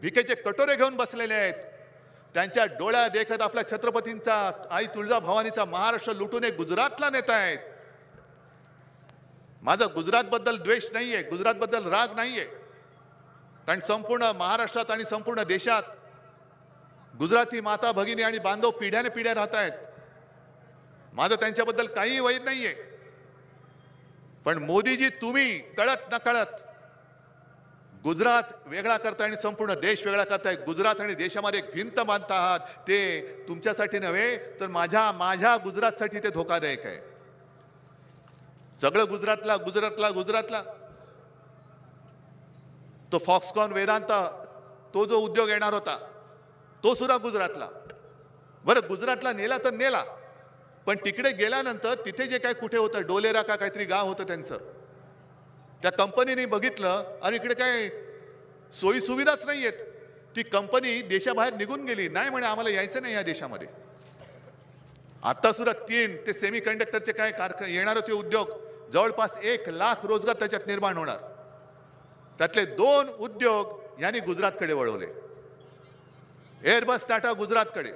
भिकेचे कटोरे घेऊन बसलेले आहेत, त्यांच्या डोळ्या देखत आपल्या छत्रपतींचा, आई तुळजाभवानीचा महाराष्ट्र लुटून एक गुजरातला नेत आहेत। माझा गुजरातबद्दल द्वेष नाहीये, गुजरातबद्दल राग नाहीये, कारण संपूर्ण महाराष्ट्रात आणि संपूर्ण देशात गुजराती माता भगिनी आणि बांधव पिढ्याने पिढ्या राहत आहेत। माझं त्यांच्याबद्दल काही वाईट नाहीये, पण मोदीजी तुम्ही कळत नकळत गुजरात वेगळा करताय आणि संपूर्ण देश वेगळा करताय। गुजरात आणि देशामध्ये एक भिंत बांधता आहात, ते तुमच्यासाठी नव्हे तर माझ्या गुजरातसाठी ते धोकादायक आहे। सगळं गुजरातला तो फॉक्सकॉन वेदांता तो जो उद्योग येणार होता तो सुद्धा गुजरातला। बरं, गुजरातला नेला तर नेला, पण तिकडे गेल्यानंतर तिथे जे काय कुठे होतं, डोलेरा का काहीतरी गाव होतं त्यांचं, त्या कंपनीने बघितलं आणि इकडे काय सोयी सुविधाच नाही आहेत। ती कंपनी देशाबाहेर निघून गेली, नाही म्हणे आम्हाला यायचं नाही या देशामध्ये। आता सुद्धा 3 ते सेमी कंडक्टरचे काय येणार होते उद्योग, जवळपास 1 लाख रोजगार त्याच्यात निर्माण होणार। त्यातले 2 उद्योग यांनी गुजरातकडे वळवले। एअरबस टाटा गुजरातकडे,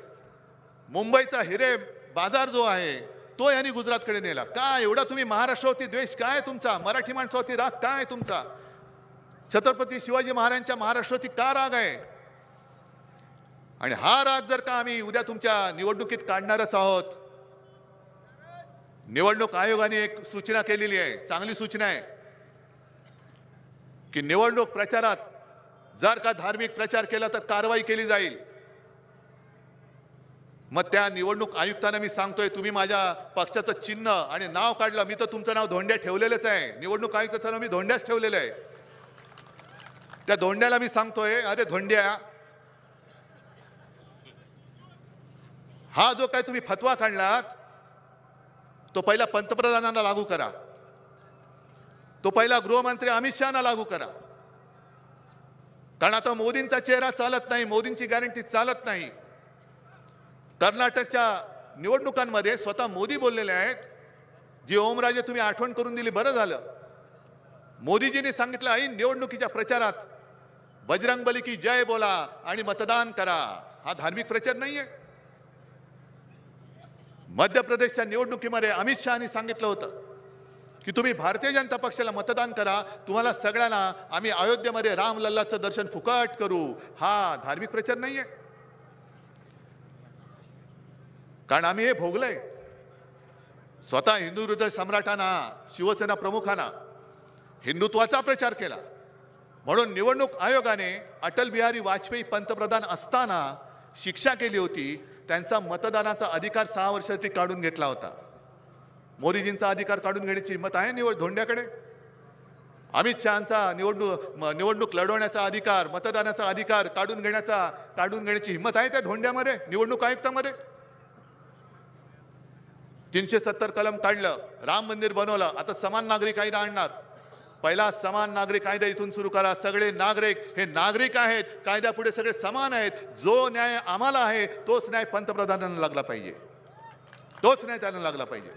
मुंबईचा हिरे बाजार जो आहे तो यांनी गुजरातकडे नेला। काय एवढा तुम्ही महाराष्ट्रावरती द्वेष काय तुमचा? मराठी माणसावरती राग काय तुमचा? छत्रपती शिवाजी महाराजांच्या महाराष्ट्रावरती का राग आहे? आणि हा राग जर का आम्ही उद्या तुमच्या निवडणुकीत काढणारच आहोत, निवडणूक आयोगाने एक सूचना केलेली आहे, चांगली सूचना आहे की निवडणूक प्रचारात जर का धार्मिक प्रचार केला तर कारवाई केली जाईल। मग त्या निवडणूक आयुक्तांना मी सांगतोय, तुम्ही माझ्या पक्षाचं चिन्ह आणि नाव काढलं, मी तर तुमचं नाव धोंड्या ठेवलेलंच आहे, निवडणूक आयुक्ताचं नाव मी धोंड्याच ठेवलेलं आहे। त्या धोंड्याला मी सांगतोय, अरे धोंड्या, हा जो काय तुम्ही फतवा काढलात तो पहिला पंतप्रधानांना लागू करा, तो पहिला गृहमंत्री अमित शहाना लागू करा। कारण आता मोदींचा चेहरा चालत नाही, मोदींची गॅरंटी चालत नाही। कर्नाटकच्या निवडणुकांमध्ये स्वतः मोदी बोललेले आहेत, जी ओमराजे तुम्ही आठवण करून दिली, बरं झालं। मोदीजींनी सांगितलं, ऐन निवडणुकीच्या प्रचारात बजरंगबली की जय बोला आणि मतदान करा, हा धार्मिक प्रचार नाहीये. मध्य प्रदेशच्या निवडणुकीमध्ये अमित शहानी सांगितलं होतं की तुम्ही भारतीय जनता पक्षाला मतदान करा, तुम्हाला सगळ्यांना आम्ही अयोध्येमध्ये रामलल्लाचं दर्शन फुकट करू. हा धार्मिक प्रचार नाहीये. कारण आम्ही हे भोगलंय. स्वतः हिंदू हृदय सम्राटांना, शिवसेना प्रमुखांना हिंदुत्वाचा प्रचार केला. म्हणून निवडणूक आयोगाने अटल बिहारी वाजपेयी पंतप्रधान असताना शिक्षा केली होती. त्यांचा मतदानाचा अधिकार 6 वर्षासाठी काढून घेतला होता. मोदीजींचा अधिकार काढून घेण्याची हिंमत आहे धोंड्याकडे? अमित शहांचा निवडणूक लढवण्याचा अधिकार, मतदानाचा अधिकार काढून घेण्याची हिंमत आहे त्या धोंड्यामध्ये, निवडणूक आयुक्तामध्ये? 370 कलम काढलं, राम मंदिर बनवलं, आता समान नागरी कायदा आणणार. पहिला समान नागरी कायदा इथून सुरू करा. सगळे नागरिक हे नागरिक आहेत, कायद्यापुढे सगळे समान आहेत. जो न्याय आम्हाला आहे तोच न्याय पंतप्रधानांना लागला पाहिजे, तोच न्याय त्यांना लागला पाहिजे.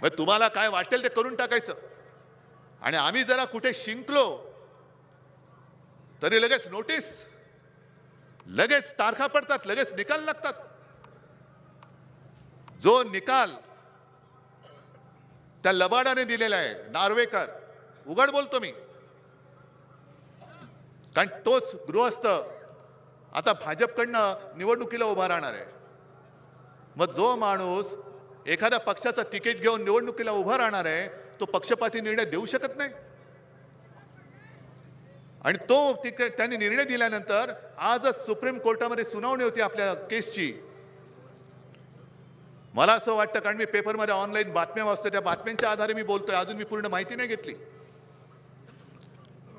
मग तुम्हाला काय वाटेल ते करून टाकायचं. आणि आम्ही जरा कुठे शिंकलो तरी लगेच नोटीस, लगेच तारखा पडतात, लगेच निकाल लागतात. जो निकाल त्या लबाडाने दिलेला आहे, नार्वेकर, उघड बोलतो मी, कारण तोच गृहस्थ आता भाजपकडनं निवडणुकीला उभा राहणार आहे. मग जो माणूस एखाद्या पक्षाचं तिकीट घेऊन निवडणुकीला उभा राहणार आहे तो पक्षपाती निर्णय देऊ शकत नाही. आणि तो तिकीट त्यांनी निर्णय दिल्यानंतर आजच सुप्रीम कोर्टामध्ये सुनावणी होती आपल्या केसची. मला असं वाटतं, कारण मी पेपरमध्ये ऑनलाईन बातम्या वाचतो, त्या बातम्यांच्या आधारे मी बोलतोय, अजून मी पूर्ण माहिती नाही घेतली.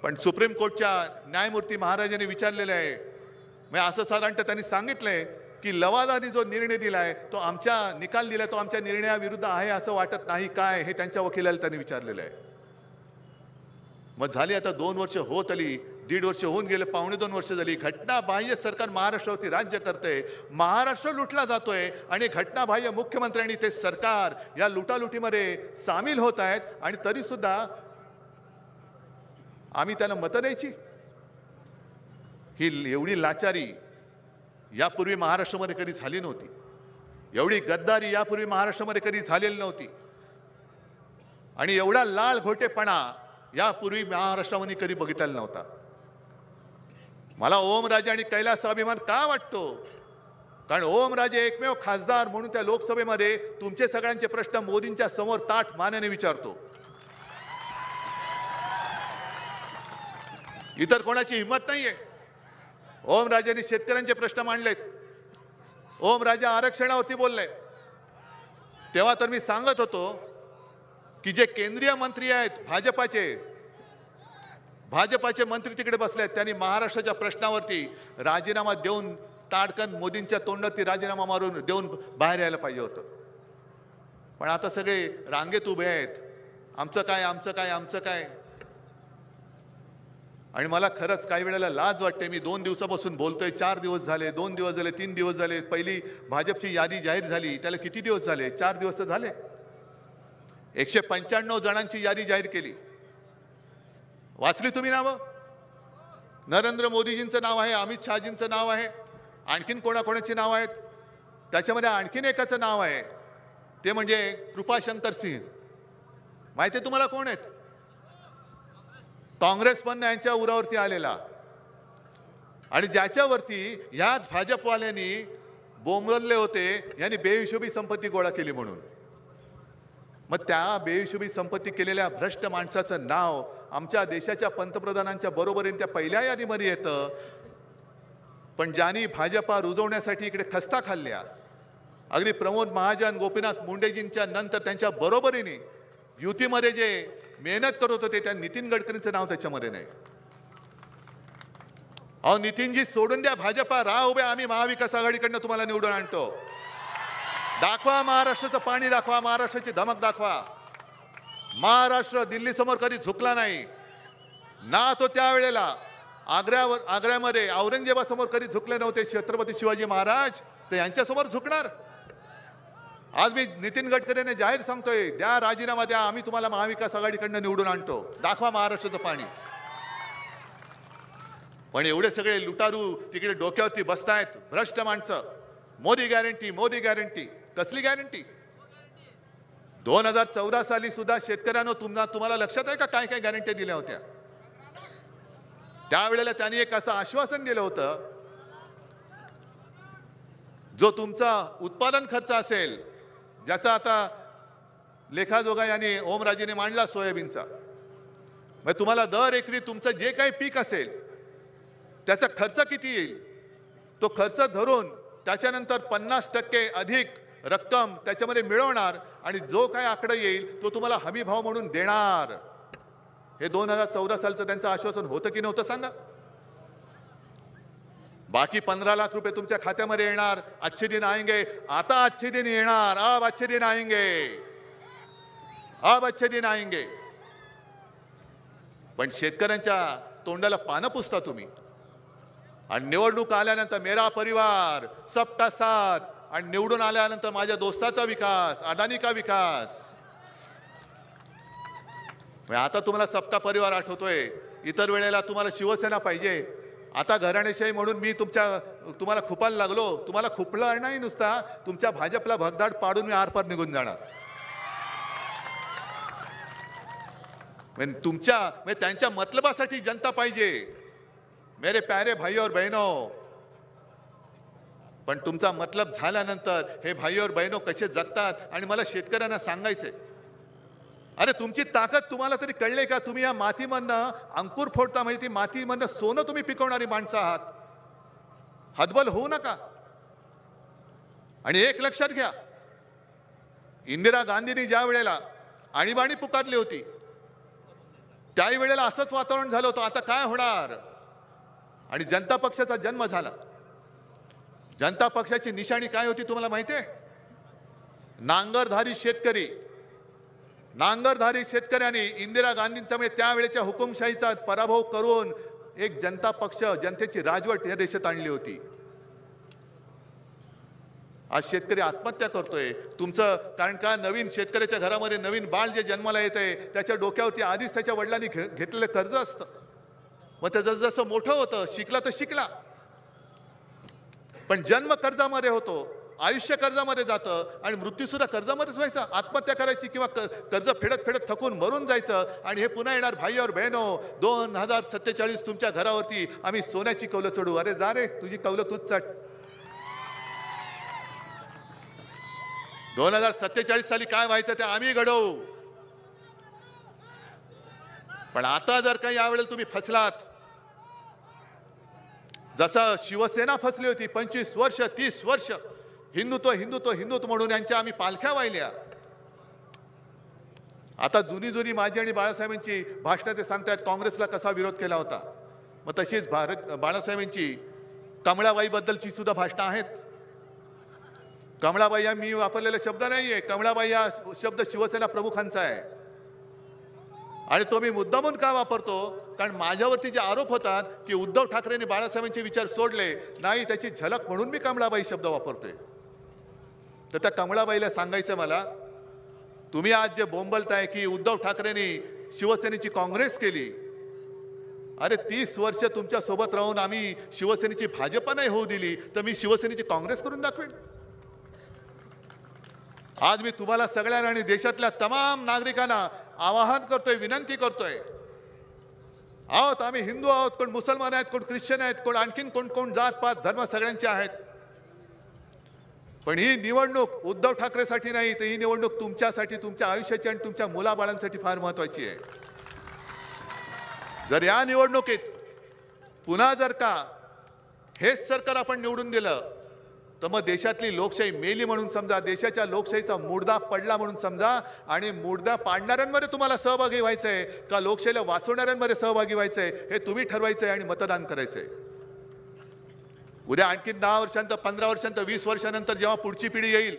पण सुप्रीम कोर्टच्या न्यायमूर्ती महाराजांनी विचारलेलं आहे, म्हणजे असं साधारणतः त्यांनी सांगितलंय की लवादाने जो निर्णय दिलाय तो आमच्या निकाल दिलाय तो आमच्या निर्णयाविरुद्ध आहे असं वाटत नाही काय, हे त्यांच्या वकिलाला त्यांनी विचारलेलं आहे. मग झाली आता 2 वर्ष होत आली, 1.5 वर्ष होऊन गेले, 2.25 वर्ष झाली. घटनाबाह्य सरकार महाराष्ट्रावरती राज्य करते, महाराष्ट्र लुटला जातोय आणि घटनाबाह्य मुख्यमंत्र्यांनी ते सरकार या लुटालुटीमध्ये सामील होत आहेत. आणि तरी सुद्धा आम्ही त्यांना मतं द्यायची? ही एवढी लाचारी यापूर्वी महाराष्ट्रामध्ये कधी झाली नव्हती. एवढी गद्दारी यापूर्वी महाराष्ट्रामध्ये कधी झालेली नव्हती. आणि एवढा लाल घोटेपणा यापूर्वी महाराष्ट्रामध्ये कधी बघितलेला नव्हता. मला ओमराजे आणि कैलासचा अभिमान का वाटतो? कारण ओमराजे एकमेव खासदार म्हणून त्या लोकसभेमध्ये तुमचे सगळ्यांचे प्रश्न मोदींच्या समोर ताठ मानेने विचारतो. इतर कोणाची हिंमत नाहीये. ओमराजेंनी शेतकऱ्यांचे प्रश्न मांडलेत, ओमराजे आरक्षणावरती बोलले. तेव्हा तर मी सांगत होतो की जे केंद्रीय मंत्री आहेत भाजपाचे मंत्री तिकडे बसले आहेत, त्यांनी महाराष्ट्राच्या प्रश्नावरती राजीनामा देऊन ताडकन मोदींच्या तोंडात राजीनामा मारून देऊन बाहेर यायला पाहिजे होतं. पण आता सगळे रांगेत उभे आहेत, आमचं काय आमचं काय आमचं काय. आणि मला खरंच काही वेळेला लाज वाटते. मी 2 दिवसापासून बोलतोय, 4 दिवस झाले, 2 दिवस झाले, 3 दिवस झाले. पहिली भाजपची यादी जाहीर झाली त्याला किती दिवस झाले? 4 दिवस तर झाले. 195 जणांची यादी जाहीर केली. वाचली तुम्ही नावं? नरेंद्र मोदीजींचं नाव आहे, अमित शहाजींचं नाव आहे, आणखीन कोणाकोणाची नाव आहेत? त्याच्यामध्ये आणखीन एकाचं नाव आहे, ते म्हणजे कृपाशंकर सिंह. माहिती आहे तुम्हाला कोण आहेत? काँग्रेस पण यांच्या उरावरती आलेला, आणि ज्याच्यावरती ह्याच भाजपवाल्यांनी बोंबलले होते यांनी बेहिशोबी संपत्ती गोळा केली म्हणून. मग त्या बेहिशोबी संपत्ती केलेल्या भ्रष्ट माणसाचं नाव आमच्या देशाच्या पंतप्रधानांच्या बरोबरीने त्या पहिल्या यादीमध्ये येतं. पण ज्यांनी भाजपा रुजवण्यासाठी इकडे खस्ता खाल्ल्या, अगदी प्रमोद महाजन, गोपीनाथ मुंडेजींच्या नंतर त्यांच्या बरोबरीने युतीमध्ये जे मेहनत करत होते त्या नितीन गडकरींचं नाव त्याच्यामध्ये नाही. अहो नितीनजी सोडून द्या भाजपा, राहा उभे, आम्ही महाविकास आघाडीकडनं तुम्हाला निवडून आणतो. दाखवा महाराष्ट्राचं पाणी, दाखवा महाराष्ट्राची धमक दाखवा. महाराष्ट्र दिल्ली समोर कधी झुकला नाही ना. तो त्यावेळेला आग्र्यामध्ये औरंगजेबासमोर कधी झुकले नव्हते छत्रपती शिवाजी महाराज, तर यांच्यासमोर झुकणार. आज मी नितीन गडकरीने जाहीर सांगतोय, द्या राजीनामा द्या, आम्ही तुम्हाला महाविकास आघाडीकडनं निवडून आणतो. दाखवा महाराष्ट्राचं पाणी. पण एवढे सगळे लुटारू तिकडे डोक्यावरती बसतायत, भ्रष्ट माणसं. Modi guarantee, Modi guarantee. कसली गॅरंटी? 2014 साली सुद्धा शेतकऱ्यांना तुम्हाला लक्षात आहे का काय काय गॅरंटी दिल्या होत्या? त्यावेळेला त्यांनी एक असं आश्वासन दिलं होतं, जो तुमचा उत्पादन खर्च असेल, ज्याचा आता लेखाजोगा यांनी ओमराजेने मांडला सोयाबीनचा, मग तुम्हाला दर एकरी तुमचं जे काही पीक असेल त्याचा खर्च किती येईल तो खर्च धरून त्याच्यानंतर 50% अधिक रक्कम त्याच्यामध्ये मिळवणार आणि जो काही आकडा येईल तो तुम्हाला हमी भाव म्हणून देणार. हे 2014 सालचं त्यांचं आश्वासन होतं की नव्हतं सांगा? बाकी 15 लाख रुपये तुमच्या खात्यामध्ये येणार. अच्छे दिन आएंगे. आता अच्छे दिन येणार. अब अच्छे दिन आएंगे. अब अच्छे दिन आएंगे. पण शेतकऱ्यांच्या तोंडाला पानं पुसता तुम्ही. आणि निवडणूक आल्यानंतर मेरा परिवार सबका साथ, आणि निवडून आल्यानंतर माझ्या दोस्ताचा विकास, अडाणी का विकास. आता तुम्हाला सबका परिवार आठवतोय, इतर वेळेला तुम्हाला शिवसेना पाहिजे. आता घराणेशाही म्हणून मी तुम्हाला खुपायला लागलो. तुम्हाला खुपलं नाही नुसता, तुमच्या भाजपला भगदाड पाडून मी आरपार निघून जाणार. त्यांच्या मतलबासाठी जनता पाहिजे मेरे प्यारे भाई और बहनों. पण तुमचा मतलब झाल्यानंतर हे भाई और बहनों कसे जगतात. आणि मला शेतकऱ्यांना सांगायचंय, अरे तुमची ताकद तुम्हाला तरी कळले का? तुम्ही या मातीमधनं अंकुर फोडता, म्हणजे ती मातीमधनं सोनं तुम्ही पिकवणारी माणसं आहात. हतबल होऊ नका. आणि एक लक्षात घ्या, इंदिरा गांधींनी ज्या वेळेला आणीबाणी पुकारली होती त्याही वेळेला असंच वातावरण झालं होतं. आता काय होणार? आणि जनता पक्षाचा जन्म झाला. जनता पक्षाची निशाणी काय होती तुम्हाला माहिती आहे? नांगरधारी शेतकरी. नांगरधारी शेतकऱ्यांनी इंदिरा गांधींचा म्हणजे त्यावेळेच्या हुकुमशाहीचा पराभव करून एक जनता पक्ष, जनतेची राजवट या देशात आणली होती. आज शेतकरी आत्महत्या करतोय तुमचं कारण का? नवीन शेतकऱ्याच्या घरामध्ये नवीन बाळ जे जन्माला येतंय त्याच्या डोक्यावरती आधीच त्याच्या वडिलांनी घेतलेलं कर्ज असतं. मग ते जसं मोठं होतं, शिकला तर शिकला, पण जन्म कर्जामध्ये होतो, आयुष्य कर्जामध्ये जातं आणि मृत्यूसुद्धा कर्जामध्येच व्हायचा. आत्महत्या करायची किंवा कर्ज फेडत फेडत थकून मरून जायचं. आणि हे पुन्हा येणार भाई और बहनो 2047 तुमच्या घरावरती आम्ही सोन्याची कौलं चढू. अरे जा रे, तुझी कौलं तूच चढ. 2047 साली काय व्हायचं ते आम्ही घडवू. पण आता जर काही यावेळेला तुम्ही फसलात, जसं शिवसेना फसली होती 25 वर्ष 30 वर्ष हिंदुत्व हिंदुत्व हिंदुत्व म्हणून यांच्या आम्ही पालख्या वाहिल्या. आता जुनी जुनी माझी आणि बाळासाहेबांची भाषणं ते सांगतायत काँग्रेसला कसा विरोध केला होता. मग तशीच बाळासाहेबांची कमळाबाईबद्दलची सुद्धा भाषणं आहेत. कमळाबाई हा मी वापरलेला शब्द नाहीये. कमळाबाई हा शब्द शिवसेना प्रमुखांचा आहे. आणि तो मी मुद्दामून का वापरतो? कारण माझ्यावरती जे आरोप होतात की उद्धव ठाकरेंनी बाळासाहेबांचे विचार सोडले नाही, त्याची झलक म्हणून मी कमळाबाई शब्द वापरतोय. तर त्या कमळाबाईला सांगायचं मला, तुम्ही आज जे बोंबलताय की उद्धव ठाकरेंनी शिवसेनेची काँग्रेस केली, अरे 30 वर्ष तुमच्या सोबत राहून आम्ही शिवसेनेची भाजप नाही होऊ दिली, तर मी शिवसेनेची काँग्रेस करून दाखवेन. आज मी तुम्हाला सगळ्यांना आणि देशातल्या तमाम नागरिकांना आवाहन करतोय, विनंती करतोय, आहोत आम्ही हिंदू आहोत, कोण मुसलमान आहेत, कोण ख्रिश्चन आहेत, कोण आणखीन कोण कोण जात पात धर्म सगळ्यांचे आहेत. पण ही निवडणूक उद्धव ठाकरेसाठी नाही, तर ही निवडणूक तुमच्यासाठी, तुमच्या आयुष्याची आणि तुमच्या मुलाबाळांसाठी फार महत्वाची आहे. जर या निवडणुकीत पुन्हा जर का हेच सरकार आपण निवडून दिलं तर मग देशातली लोकशाही मेली म्हणून समजा, देशाच्या लोकशाहीचा मुडदा पडला म्हणून समजा. आणि मुडदा पाडणाऱ्यांमध्ये तुम्हाला सहभागी व्हायचंय का लोकशाहीला वाचवणाऱ्यांमध्ये सहभागी व्हायचंय हे तुम्ही ठरवायचंय आणि मतदान करायचंय. उद्या आणखीन 10 वर्षांतर 15 वर्षांतर 20 वर्षानंतर जेव्हा पुढची पिढी येईल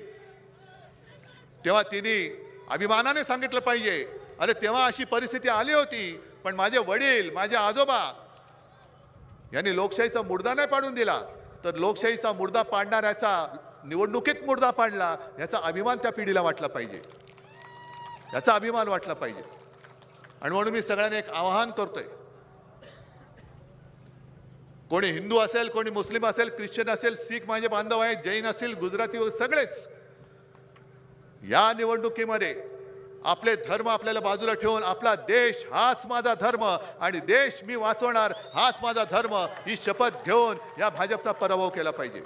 तेव्हा तिने अभिमानाने सांगितलं पाहिजे, अरे तेव्हा अशी परिस्थिती आली होती, पण माझे वडील माझे आजोबा यांनी लोकशाहीचा मुडदा नाही पाडून दिला. तर लोकशाहीचा मुर्दा पाडणाऱ्याचा निवडणुकीत मुर्दा पाडला याचा अभिमान त्या पिढीला वाटला पाहिजे, याचा अभिमान वाटला पाहिजे. आणि म्हणून मी सगळ्यांना एक आवाहन करतोय, कोणी हिंदू असेल, कोणी मुस्लिम असेल, ख्रिश्चन असेल, शीख माझे बांधव आहेत, जैन असेल, गुजराती, सगळेच या निवडणुकीमध्ये आपले धर्म आपल्याला बाजूला ठेवून आपला देश हाच माझा धर्म आणि देश मी वाचवणार हाच माझा धर्म ही शपथ घेऊन या भाजपचा पराभव केला पाहिजे.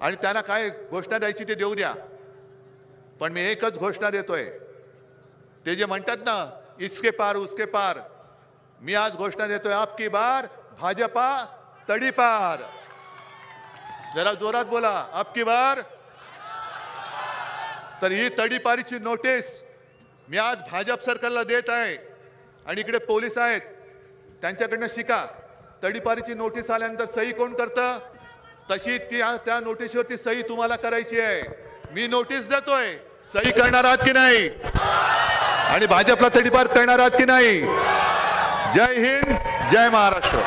आणि त्यांना काय घोषणा द्यायची ते देऊ द्या, पण मी एकच घोषणा देतोय. ते जे म्हणतात ना इसके पार उसके पार, मी आज घोषणा देतोय आपकी बार भाजपा तडीपार. जरा जोरात बोला, आपकी बार. तर ही तडीपारीची नोटीस मी आज भाजप सरकारला देत आहे. आणि इकडे पोलीस आहेत, त्यांच्याकडनं शिका. तडीपारीची नोटीस आल्यानंतर सही कोण करतं, तशी त्या नोटीसवरती सही तुम्हाला करायची आहे. मी नोटीस देतोय, सही करणार आहात की नाही, आणि भाजपला तडीपार करणार आहात की नाही. जय हिंद, जय महाराष्ट्र.